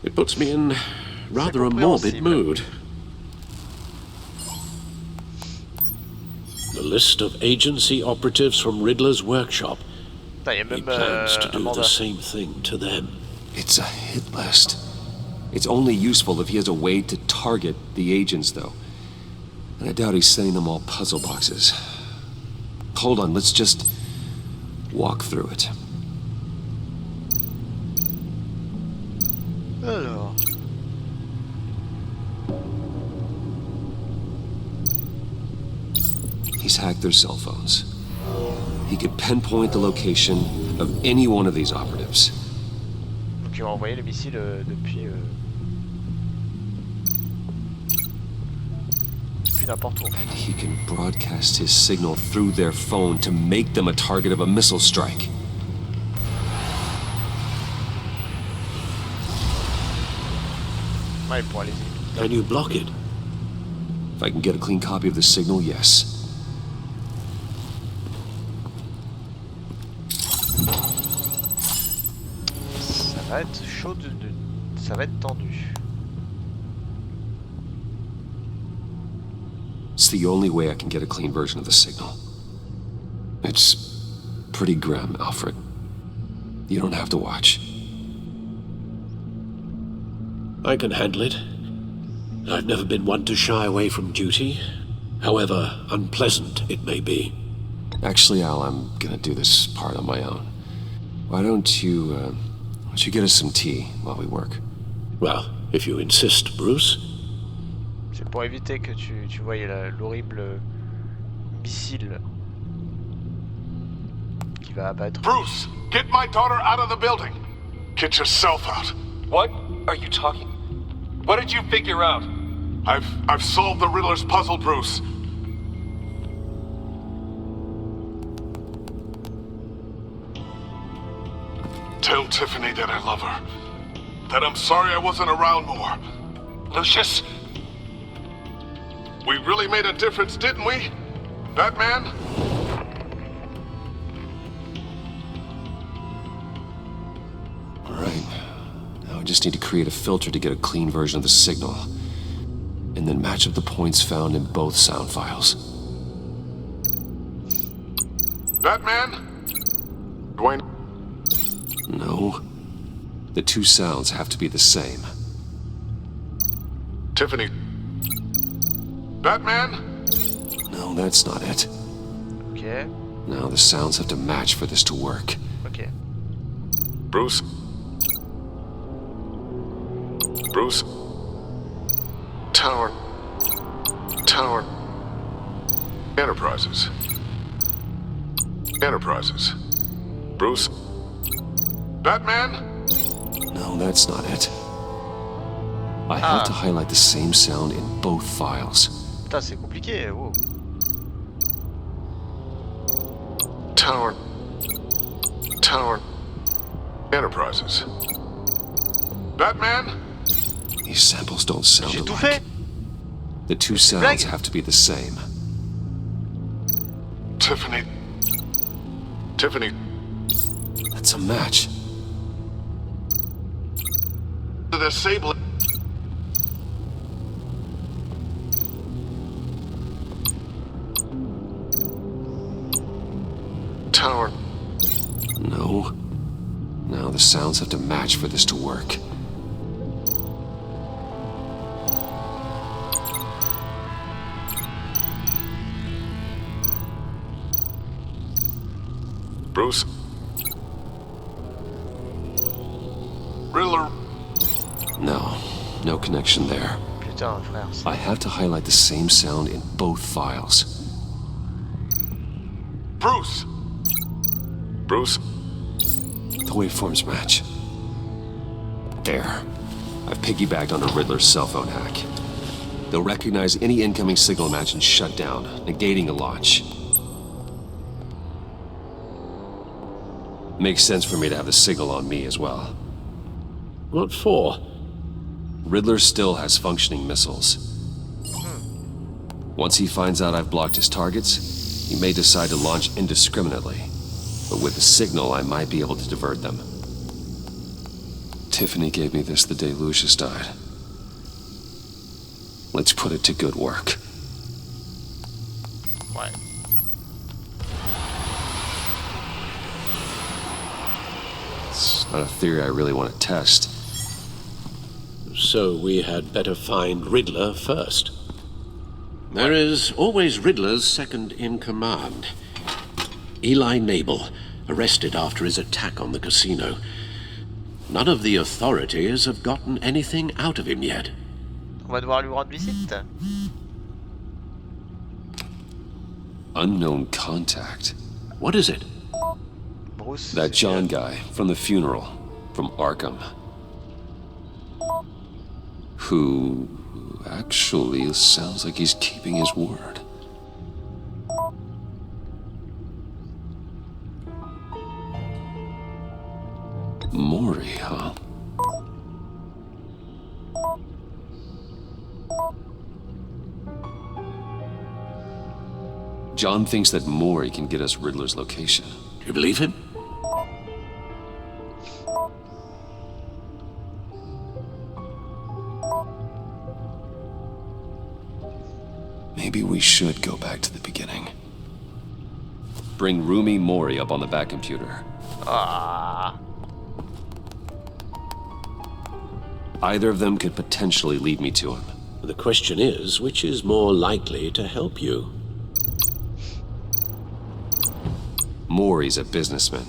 it puts me in rather a morbid mood. The list of agency operatives from Riddler's workshop. He plans to do the same thing to them. It's a hit list. It's only useful if he has a way to target the agents, though. And I doubt he's sending them all puzzle boxes. Hold on, let's just walk through it. Alors. He's hacked their cell phones. He could pinpoint the location of any one of these operatives. Donc il va envoyer le missile depuis n'importe où. And he can broadcast his signal through their phone to make them a target of a missile strike. Ouais, pour aller. Can you block it? If I can get a clean copy of the signal, yes. Ça va être chaud ça va être tendu. It's the only way I can get a clean version of the signal. It's pretty grim, Alfred. You don't have to watch. I can handle it. I've never been one to shy away from duty, however unpleasant it may be. Actually, Al, I'm gonna do this part on my own. Why don't you get us some tea while we work? Well, if you insist, Bruce. C'est pour éviter que tu voyes l'horrible missile qui va abattre. Bruce, get my daughter out of the building. Get yourself out. What are you talking? What did you figure out? I've solved the Riddler's puzzle, Bruce. Tell Tiffany that I love her. That I'm sorry I wasn't around more. Lucius, We really made a difference, didn't we? Batman? Alright. Now I just need to create a filter to get a clean version of the signal. And then match up the points found in both sound files. Batman? Dwayne? No. The two sounds have to be the same. Tiffany? Batman? No, that's not it. Okay. Now the sounds have to match for this to work. Okay. Bruce? Bruce? Tower. Enterprises. Bruce? Batman? No, that's not it. I have to highlight the same sound in both files. Putain, c'est compliqué, wow. Tower. Enterprises. Batman? These samples don't sound J'ai tout alike. fait. The two sounds have to be the same. Tiffany. That's a match. The disable. Tower. No. Now the sounds have to match for this to work. Bruce? Riddler? No connection there. Putain, frère. I have to highlight the same sound in both files. Bruce? The waveforms match. There. I've piggybacked onto Riddler's cell phone hack. They'll recognize any incoming signal match and shut down, negating a launch. Makes sense for me to have the signal on me as well. What for? Riddler still has functioning missiles. Once he finds out I've blocked his targets, he may decide to launch indiscriminately. But with the signal, I might be able to divert them. Tiffany gave me this the day Lucius died. Let's put it to good work. Ouais. It's not a theory I really want to test. So we had better find Riddler first. There is always Riddler's second in command. Eli Nabel, arrested after his attack on the casino. None of the authorities have gotten anything out of him yet. On va devoir lui rendre visite. Unknown contact. What is it? Bruce. That John guy from the funeral, from Arkham. Who actually sounds like he's keeping his word. Maury, huh? John thinks that Maury can get us Riddler's location. Do you believe him? Maybe we should go back to the beginning. Bring Rumi Mori up on the back computer. Either of them could potentially lead me to him. The question is, which is more likely to help you? Mori's a businessman.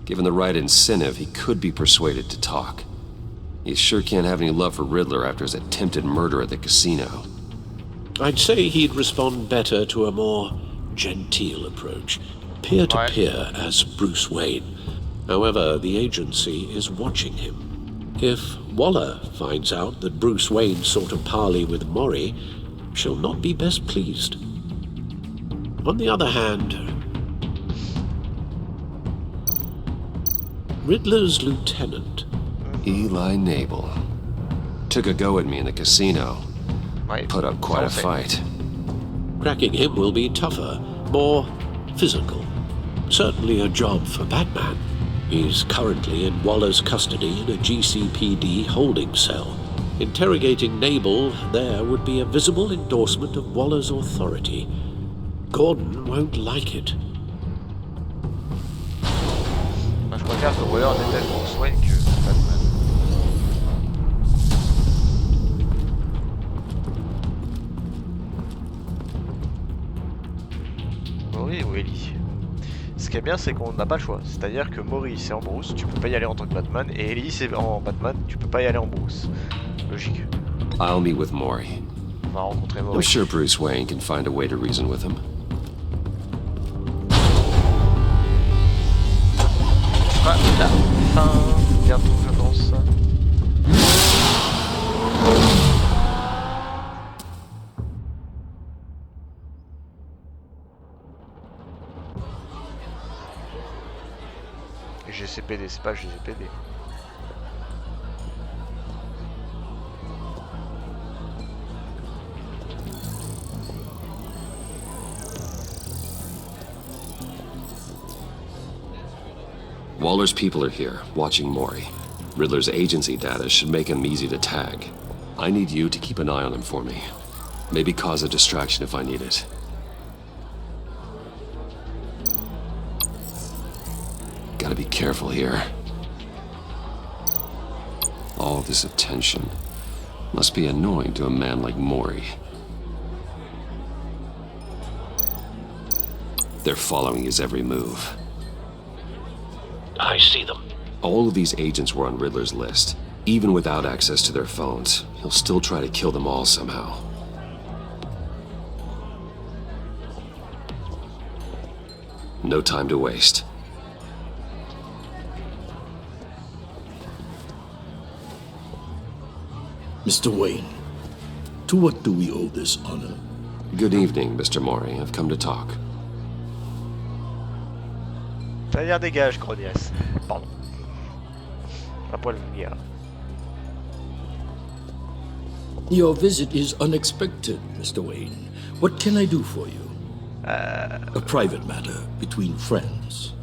Given the right incentive, he could be persuaded to talk. He sure can't have any love for Riddler after his attempted murder at the casino. I'd say he'd respond better to a more genteel approach, peer-to-peer as Bruce Wayne. However, the agency is watching him. If Waller finds out that Bruce Wayne sought a parley with Mori, she'll not be best pleased. On the other hand, Riddler's lieutenant, Eli Nabel, took a go at me in the casino. Put up quite a fight. Cracking him will be tougher, more physical. Certainly a job for Batman. He's currently in Waller's custody in a GCPD holding cell. Interrogating Nabel there would be a visible endorsement of Waller's authority. Gordon won't like it. Je préfère que Waller n'ait à Bruce Wayne que Batman. Maury ou Ellie? Ce qui est bien, c'est qu'on n'a pas le choix. C'est-à-dire que Maury c'est en Bruce, tu peux pas y aller en tant que Batman, et Ellie c'est en Batman, tu peux pas y aller en Bruce. Logique. I'll meet with Maury. On va rencontrer Maury. I'm sure Bruce Wayne can find a way to reason with him. Ah, la fin, bientôt je pense. GCPD, c'est pas GCPD. Waller's people are here, watching Maury. Riddler's agency data should make him easy to tag. I need you to keep an eye on him for me. Maybe cause a distraction if I need it. Gotta be careful here. All this attention must be annoying to a man like Maury. They're following his every move. I see them. All of these agents were on Riddler's list. Even without access to their phones, he'll still try to kill them all somehow. No time to waste. Mr. Wayne, to what do we owe this honor? Good evening, Mr. Maury. I've come to talk. C'est-à-dire dégage, grognasse. Pardon. Un poil vulgaire. Your visit is unexpected, Mr. Wayne. What can I do for you? A private matter between friends.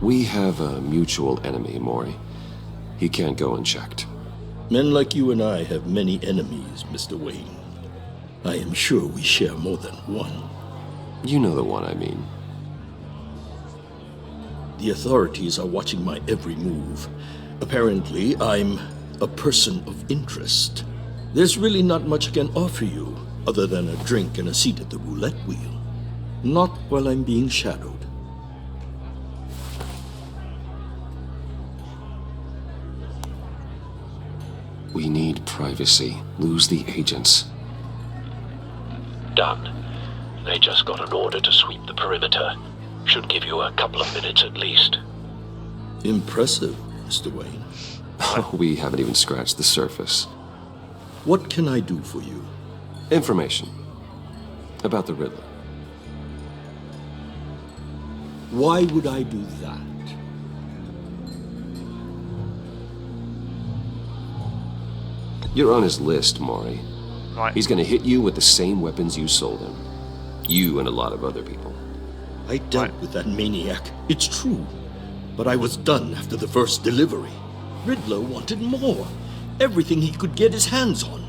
We have a mutual enemy, Maury. He can't go unchecked. Men like you and I have many enemies, Mr. Wayne. I am sure we share more than one. You know the one I mean. The authorities are watching my every move. Apparently, I'm a person of interest. There's really not much I can offer you, other than a drink and a seat at the roulette wheel. Not while I'm being shadowed. We need privacy. Lose the agents. Done. They just got an order to sweep the perimeter. Should give you a couple of minutes at least. Impressive, Mr. Wayne. We haven't even scratched the surface. What can I do for you? Information. About the Riddler. Why would I do that? You're on his list, Maury. Right. He's gonna hit you with the same weapons you sold him. You and a lot of other people. I dealt with that maniac, it's true. But I was done after the first delivery. Riddler wanted more. Everything he could get his hands on.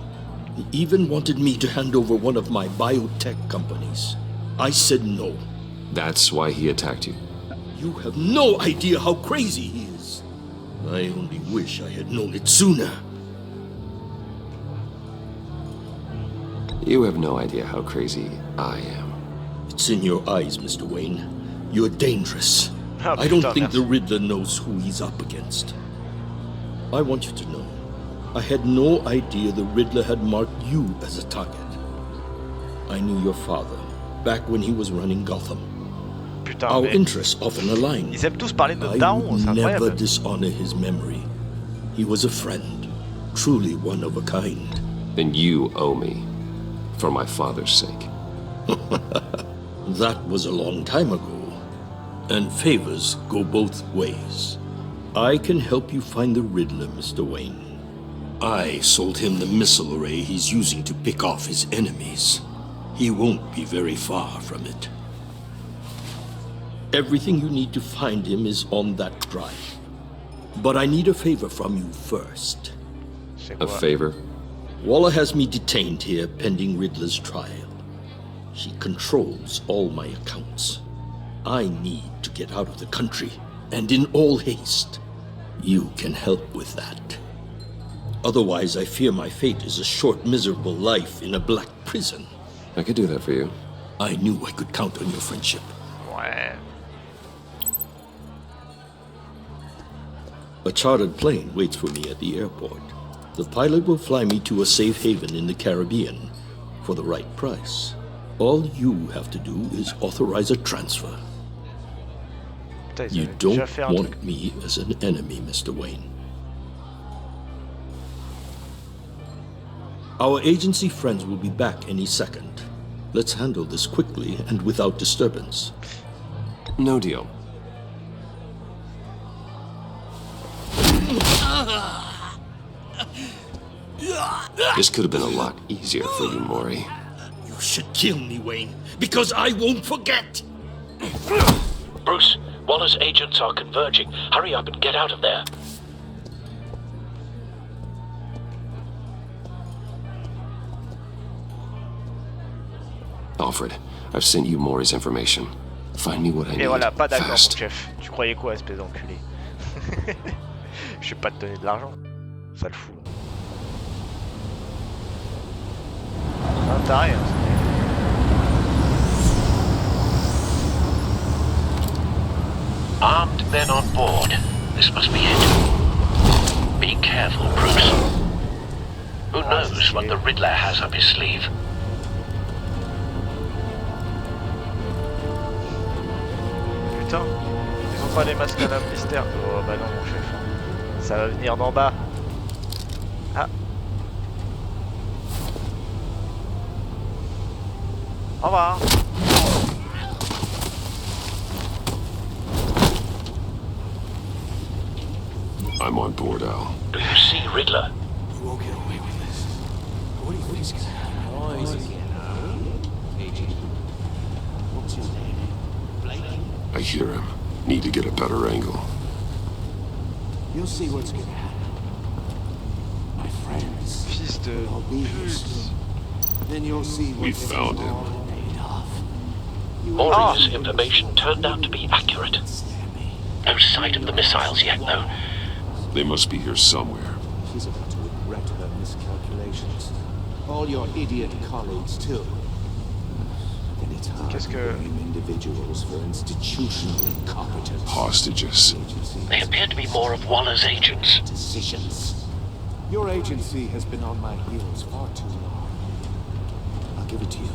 He even wanted me to hand over one of my biotech companies. I said no. That's why he attacked you. You have no idea how crazy he is. I only wish I had known it sooner. You have no idea how crazy I am. It's in your eyes, Mr. Wayne. You're dangerous. I don't think the Riddler knows who he's up against. I want you to know, I had no idea the Riddler had marked you as a target. I knew your father, back when he was running Gotham. Putain, Our interests often aligned. Ils aiment tous parler de notre I daron, would c'est never incroyable. dishonor his memory. He was a friend, truly one of a kind. Then you owe me, for my father's sake. That was a long time ago, and favors go both ways. I can help you find the Riddler, Mr. Wayne. I sold him the missile array he's using to pick off his enemies. He won't be very far from it. Everything you need to find him is on that drive. But I need a favor from you first. A favor? Waller has me detained here pending Riddler's trial. She controls all my accounts. I need to get out of the country, and in all haste. You can help with that. Otherwise, I fear my fate is a short, miserable life in a black prison. I could do that for you. I knew I could count on your friendship. Ouais. A chartered plane waits for me at the airport. The pilot will fly me to a safe haven in the Caribbean for the right price. All you have to do is authorize a transfer. You don't want me as an enemy, Mr. Wayne. Our agency friends will be back any second. Let's handle this quickly and without disturbance. No deal. This could have been a lot easier for you, Maury. You should kill me, Wayne, because I won't forget! Bruce, Waller's agents are converging. Hurry up and get out of there. Alfred, I've sent you Maury's information. Find me what I need. Et voilà, pas d'accord, mon fast. chef. Tu croyais quoi, espèce d'enculé? Je vais pas te donner de l'argent. Ça le fout. Un taré, hein. Armed men on board. This must be it. Be careful, Bruce. Who knows what the Riddler has up his sleeve? Putain, ils ont pas les masques à la mystère. Oh bah non, mon chef. Ça va venir d'en bas. Ah. Au revoir. I'm on board, Al. Do you see Riddler? You won't get away with this. What do you think is gonna happen? Oh, easy. What's his name? I hear him. Need to get a better angle. You'll see what's gonna happen. My friends. Fils de I'll be here soon. Then you'll see what We this found is him. all made of. Maury's information turned out to be accurate. No sight of the missiles yet, though. They must be here somewhere. She's about to regret her miscalculations. All your idiot colleagues, too. And it's hard to blame individuals for institutional incompetence. Hostages. They appear to be more of Waller's agents. Decisions. Your agency has been on my heels far too long. I'll give it to you.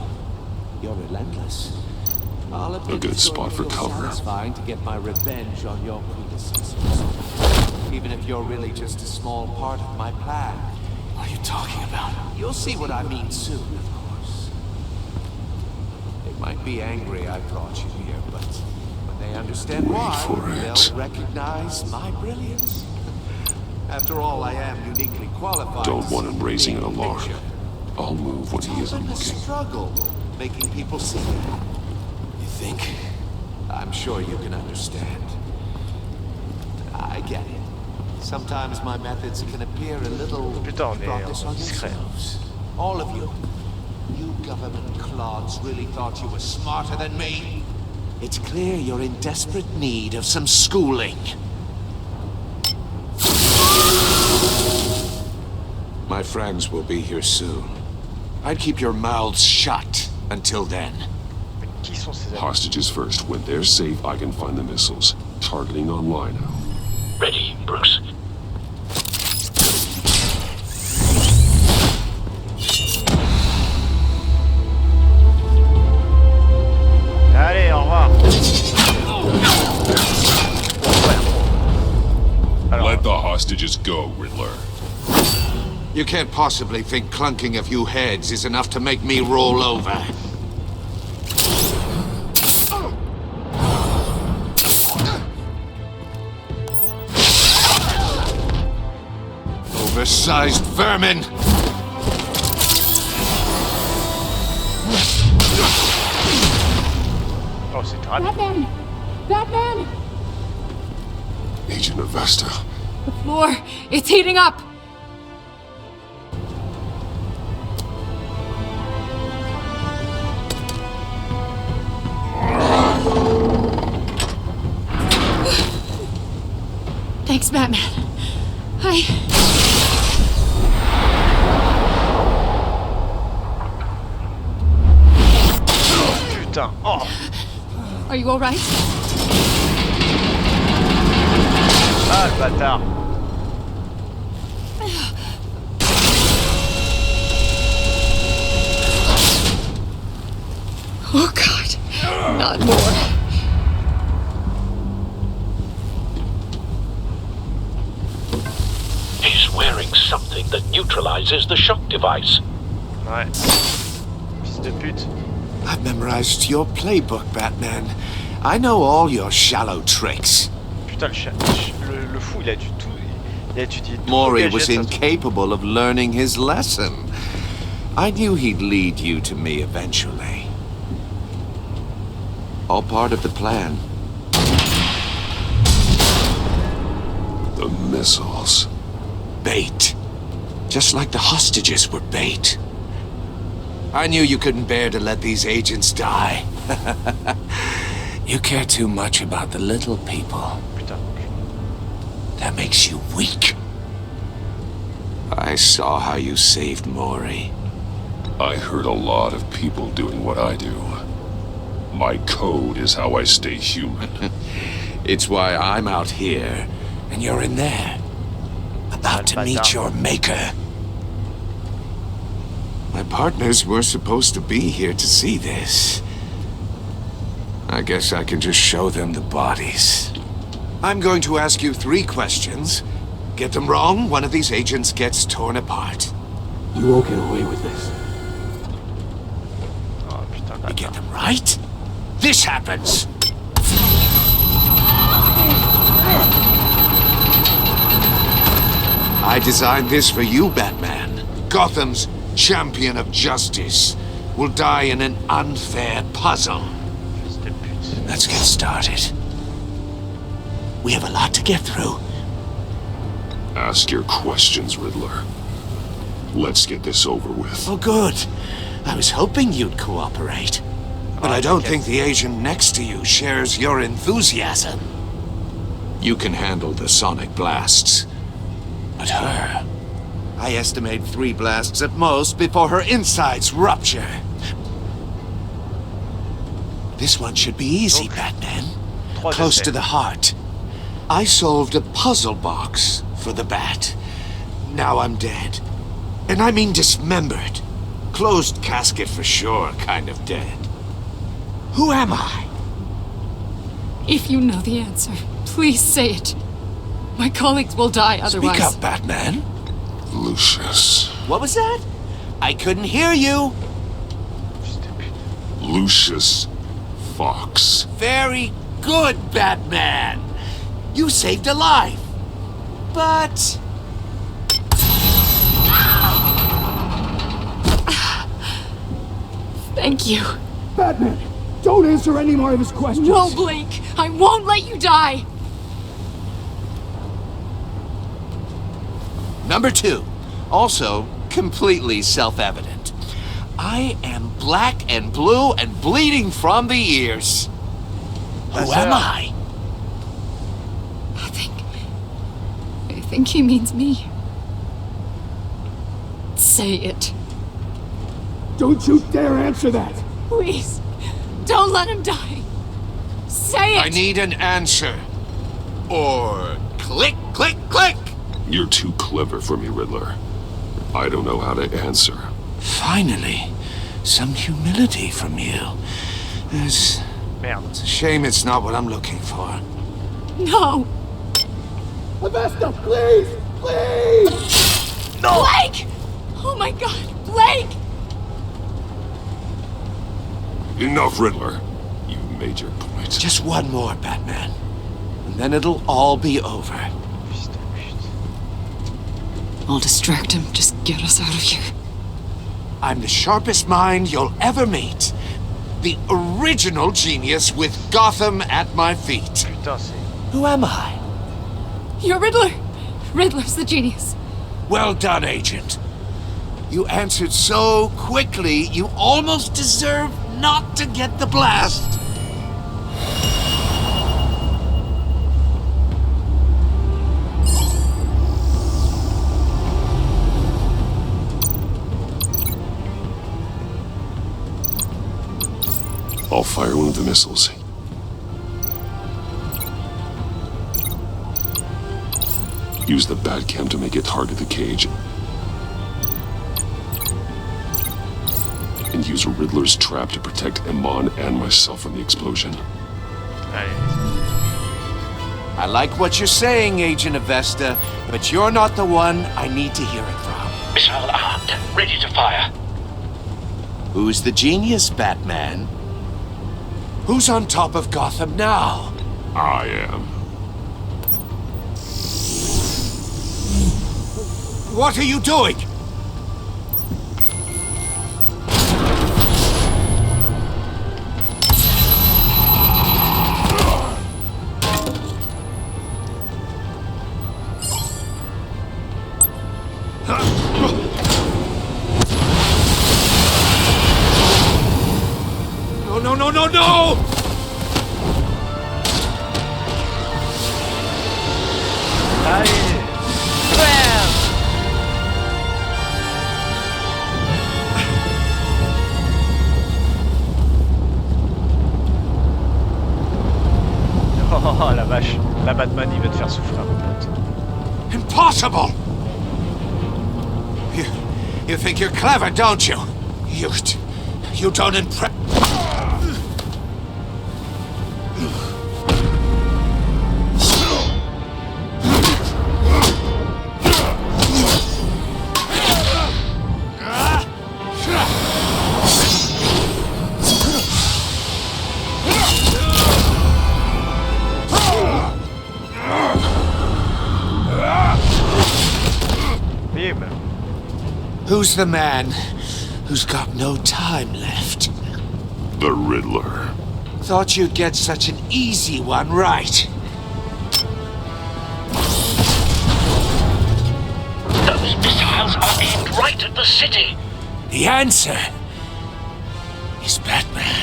You're relentless. I'll admit A good spot for cover. satisfying to get my revenge on your predecessors. Even if you're really just a small part of my plan. What are you talking about? You'll see what I mean soon, of course. They might be angry I brought you here, but when they understand why, they'll recognize my brilliance. After all, I am uniquely qualified. Don't want him raising an alarm. I'll move when he isn't looking. Struggle making people see that. You think? I'm sure you can understand. I get it. Sometimes my methods can appear a little... Putain, on est discret. All of you. You government clods really thought you were smarter than me? It's clear you're in desperate need of some schooling. My friends will be here soon. I'd keep your mouths shut until then. Hostages first. When they're safe, I can find the missiles. Targeting online now. Ready, Bruce. Allez, au revoir. Let the hostages go, Riddler. You can't possibly think clunking a few heads is enough to make me roll over. Oversized vermin! Oh, c'est rapide. Batman! Batman! Agent Avesta. The floor, it's heating up! Thanks, Batman. Putain, oh! Are you alright? Ah, le bâtard! Oh God, not more. He's wearing something that neutralizes the shock device. Ouais. Fils de pute. I've memorized your playbook, Batman. I know all your shallow tricks. Putain, le fou, il a du tout. Il a étudié tout. Maury was incapable of learning his lesson. I knew he'd lead you to me eventually. All part of the plan. The missiles. Bait. Just like the hostages were bait. I knew you couldn't bear to let these agents die. You care too much about the little people. That makes you weak. I saw how you saved Maury. I hurt a lot of people doing what I do. My code is how I stay human. It's why I'm out here, and you're in there. About to meet your maker. My partners were supposed to be here to see this. I guess I can just show them the bodies. I'm going to ask you 3 questions. Get them wrong, one of these agents gets torn apart. You won't get away with this. Oh, putain, you get them right, this happens. I designed this for you, Batman. Gotham's champion of justice will die in an unfair puzzle. Let's get started. We have a lot to get through. Ask your questions, Riddler. Let's get this over with. Oh, good. I was hoping you'd cooperate. But I don't think the agent next to you shares your enthusiasm. You can handle the sonic blasts. But her... I estimate 3 blasts at most before her insides rupture. This one should be easy, Batman. Close to the heart. I solved a puzzle box for the Bat. Now I'm dead. And I mean dismembered. Closed casket for sure, kind of dead. Who am I? If you know the answer, please say it. My colleagues will die otherwise. Speak up, Batman. Lucius. What was that? I couldn't hear you. Lucius Fox. Very good, Batman. You saved a life. But... Thank you. Batman, don't answer any more of his questions. No, Blake. I won't let you die. Number 2. Also, completely self-evident. I am black and blue and bleeding from the ears. Who am I? I think he means me. Say it. Don't you dare answer that! Please, don't let him die. Say it! I need an answer. Or click, click, click! You're too clever for me, Riddler. I don't know how to answer. Finally, some humility from you. It's a shame it's not what I'm looking for. No! Avesta, please! Please! No! Blake! Oh my god, Blake! Enough, Riddler. You've made your point. Just one more, Batman. And then it'll all be over. I'll distract him. Just get us out of here. I'm the sharpest mind you'll ever meet. The original genius with Gotham at my feet. Who am I? You're Riddler. Riddler's the genius. Well done, Agent. You answered so quickly, you almost deserve not to get the blast. I'll fire one of the missiles. Use the Batcam to make it target the cage. And use Riddler's trap to protect Iman and myself from the explosion. I like what you're saying, Agent Avesta, but you're not the one I need to hear it from. Missile armed, ready to fire. Who's the genius, Batman? Who's on top of Gotham now? I am. What are you doing? No! Oh la vache, la Batman il va te faire souffrir mon pote. Impossible! You think you're clever, don't you? You don't impress. Who's the man who's got no time left? The Riddler. Thought you'd get such an easy one right. Those missiles are aimed right at the city. The answer is Batman.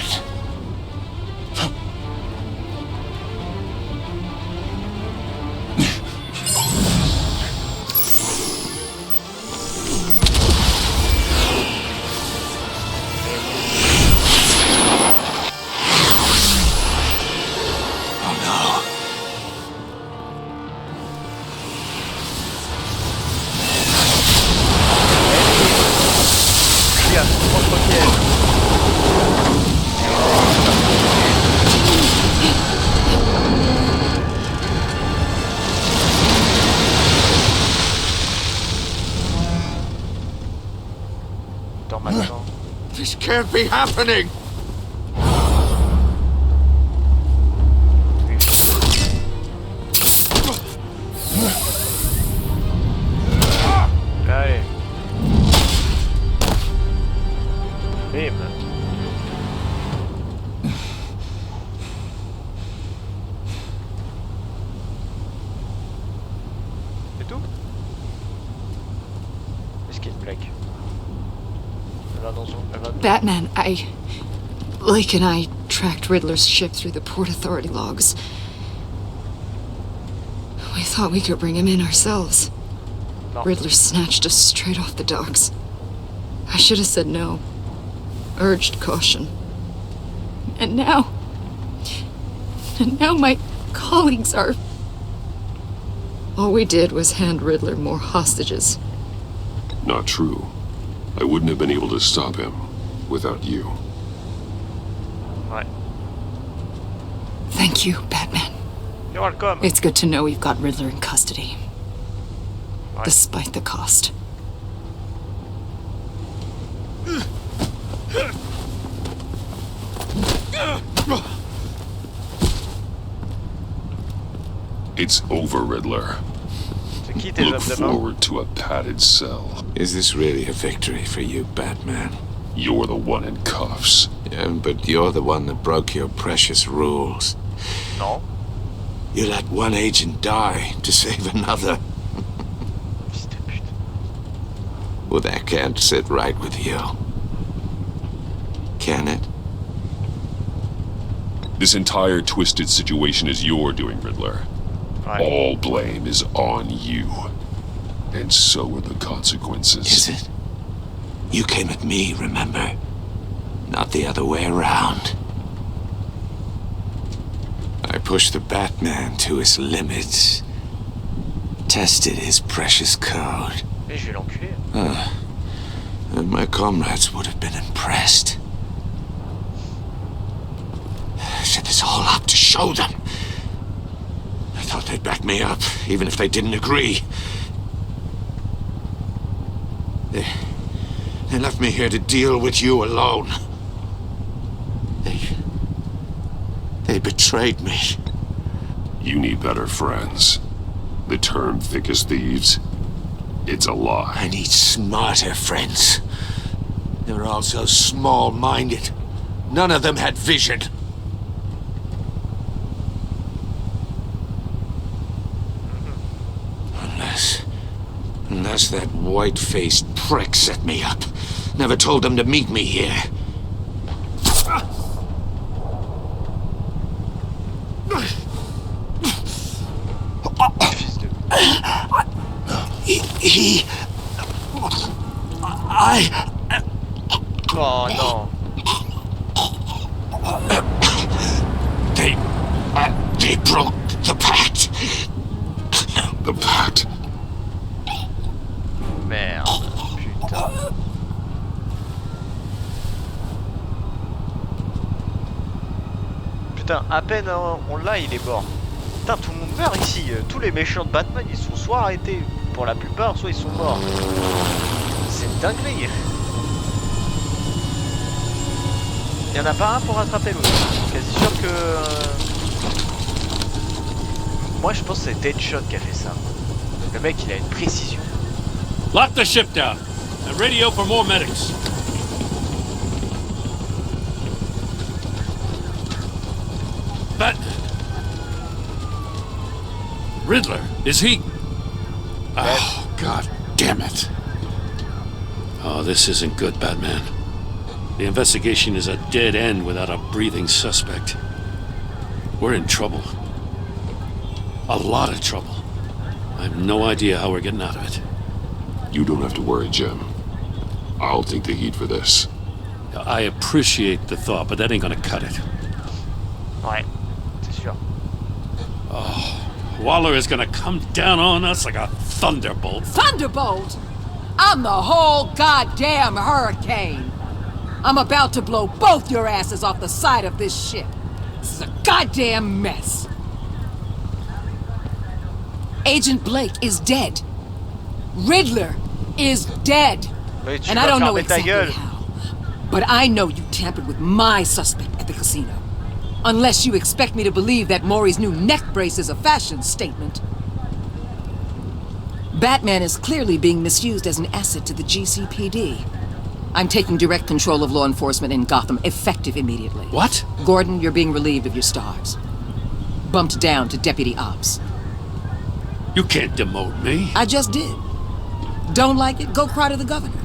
This can't be happening! Allez. Bim. C'est tout? Est-ce qu'il y a une plaque? Batman, Lake and I tracked Riddler's ship through the Port Authority logs. We thought we could bring him in ourselves. No. Riddler snatched us straight off the docks. I should have said no. Urged caution. And now my colleagues are... All we did was hand Riddler more hostages. Not true. I wouldn't have been able to stop him without you. Right. Thank you, Batman. You're welcome. It's good to know we've got Riddler in custody. Right. Despite the cost. It's over, Riddler. Look forward to a padded cell. Is this really a victory for you, Batman? You're the one in cuffs. Yeah, but you're the one that broke your precious rules. No. You let one agent die to save another. Well, that can't sit right with you. Can it? This entire twisted situation is your doing, Riddler. Right. All blame is on you. And so are the consequences. Is it? You came at me, remember? Not the other way around. I pushed the Batman to his limits. Tested his precious code. Mais je vais l'enculer. And my comrades would have been impressed. I set this all up to show them. I thought they'd back me up, even if they didn't agree. They left me here to deal with you alone. They betrayed me. You need better friends. The term thick as thieves, it's a lie. I need smarter friends. They're all so small-minded. None of them had vision. Unless that white-faced prick set me up. Never told them to meet me here. Oh no. They broke the pact. The pact? Merde. Putain. Putain, à peine on l'a, il est mort. Putain, tout le monde meurt ici. Tous les méchants de Batman, ils sont soit arrêtés pour la plupart, soit ils sont morts. C'est une dinguerie. Il y en a pas un pour rattraper l'autre. Quasi sûr que... Moi je pense que c'est Deadshot qui a fait ça. Le mec il a une précision. Lock the ship down and radio for more medics. Riddler, is he... Oh, God damn it. Oh, this isn't good, Batman. The investigation is a dead end without a breathing suspect. We're in trouble. A lot of trouble. I have no idea how we're getting out of it. You don't have to worry, Jim. I'll take the heat for this. I appreciate the thought, but that ain't gonna cut it. Ouais, c'est sûr. Oh, Waller is gonna come down on us like a thunderbolt. Thunderbolt? I'm the whole goddamn hurricane. I'm about to blow both your asses off the side of this ship. This is a goddamn mess. Agent Blake is dead. Riddler is dead. And I don't know exactly how. But I know you tampered with my suspect at the casino. Unless you expect me to believe that Maury's new neck brace is a fashion statement. Batman is clearly being misused as an asset to the GCPD. I'm taking direct control of law enforcement in Gotham, effective immediately. What? Gordon, you're being relieved of your stars. Bumped down to Deputy Ops. You can't demote me. I just did. Don't like it? Go cry to the governor.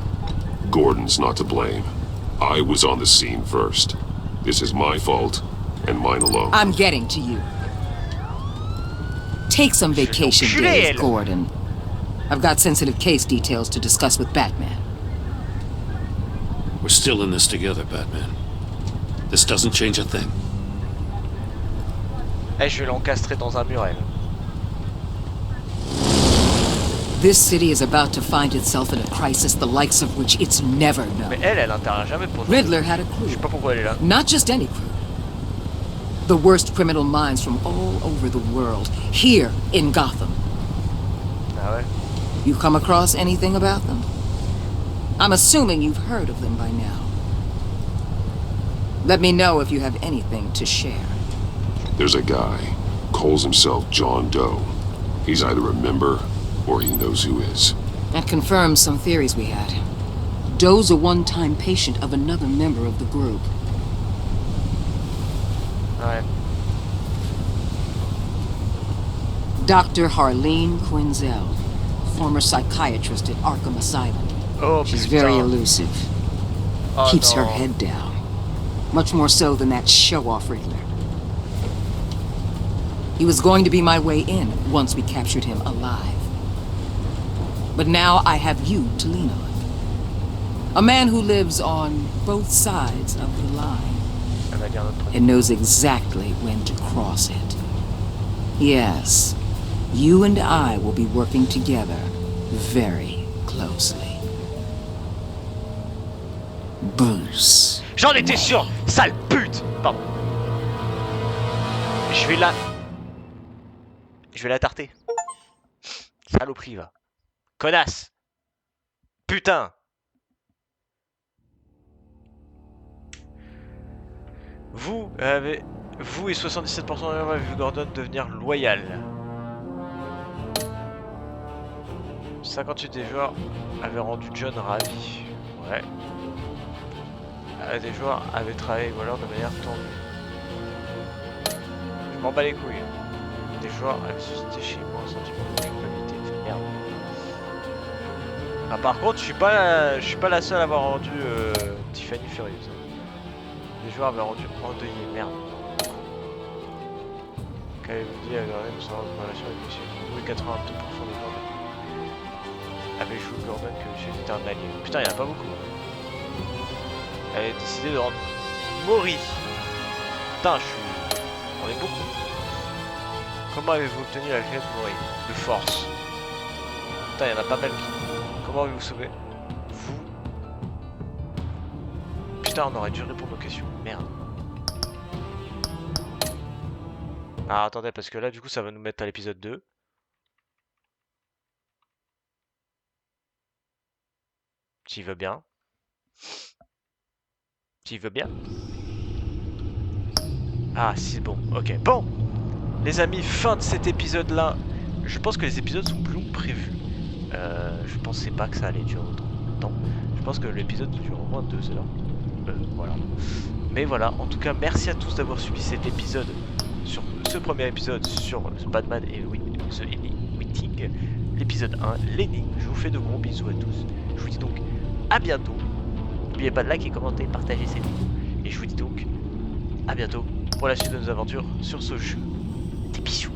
Gordon's not to blame. I was on the scene first. This is my fault, and mine alone. I'm getting to you. Take some vacation days, Gordon. I've got sensitive case details to discuss with Batman. We're still in this together, Batman. This doesn't change a thing. Eh, je vais l'encastrer dans un mur, elle. This city is about to find itself in a crisis the likes of which it's never known. Mais elle intervient jamais pour nous. Riddler had a crew. Je sais pas pourquoi elle est là. Not just any crew. The worst criminal minds from all over the world, here in Gotham. Ah ouais? You come across anything about them? I'm assuming you've heard of them by now. Let me know if you have anything to share. There's a guy, calls himself John Doe. He's either a member or he knows who is. That confirms some theories we had. Doe's a one-time patient of another member of the group. Ouais. Dr. Harleen Quinzel, former psychiatrist at Arkham Asylum. Oh, she's putain. very elusive. Oh, Keeps no. her head down. Much more so than that show-off Riddler. He was going to be my way in once we captured him alive. But now I have you to lean on. A man who lives on both sides of the line and knows exactly when to cross it. Yes, you and I will be working together very closely. Bruce. J'en étais sûr, sale pute. Pardon. Je vais la tarter. Saloperie, va. Connasse. Putain. Vous et 77% avez vu Gordon devenir loyal. 58 des joueurs avaient rendu John ravi. Ouais. Des joueurs avaient travaillé avec Waller de manière tendue. Je m'en bats les couilles. Des joueurs avaient suscité chez moi un sentiment de culpabilité. Merde. Ah, par contre, je suis pas la seule à avoir rendu Tiffany furieuse. Les joueurs avaient rendu endeuillé. Merde. Qu'avez-vous dit à Gordon sur votre relation avec Monsieur? Oui, 82% des gens avaient joué Gordon que Monsieur était un allié. Putain, il y en a pas beaucoup. Elle a décidé de rendre Maury. Putain, on est beaucoup. Comment avez-vous obtenu la clé de Maury? De force. Putain, il y en a pas mal qui. Comment avez-vous sauvé? Vous. Putain, on aurait dû répondre aux questions. Merde. Ah, attendez, parce que là, du coup, ça va nous mettre à l'épisode 2. S'il veut bien. S'il veut bien. Ah, c'est bon. Ok. Bon, les amis, fin de cet épisode-là. Je pense que les épisodes sont plus longs que prévu. Je pensais pas que ça allait durer autant de temps. Je pense que l'épisode dure au moins 2 heures. Voilà. Mais voilà, en tout cas, merci à tous d'avoir suivi cet épisode. Sur ce premier épisode sur Batman et The Meeting. L'épisode 1, l'énigme. Je vous fais de gros bisous à tous. Je vous dis donc à bientôt. N'oubliez pas de liker, commenter, partager cette vidéo. Et je vous dis donc à bientôt pour la suite de nos aventures sur ce jeu. Des bisous.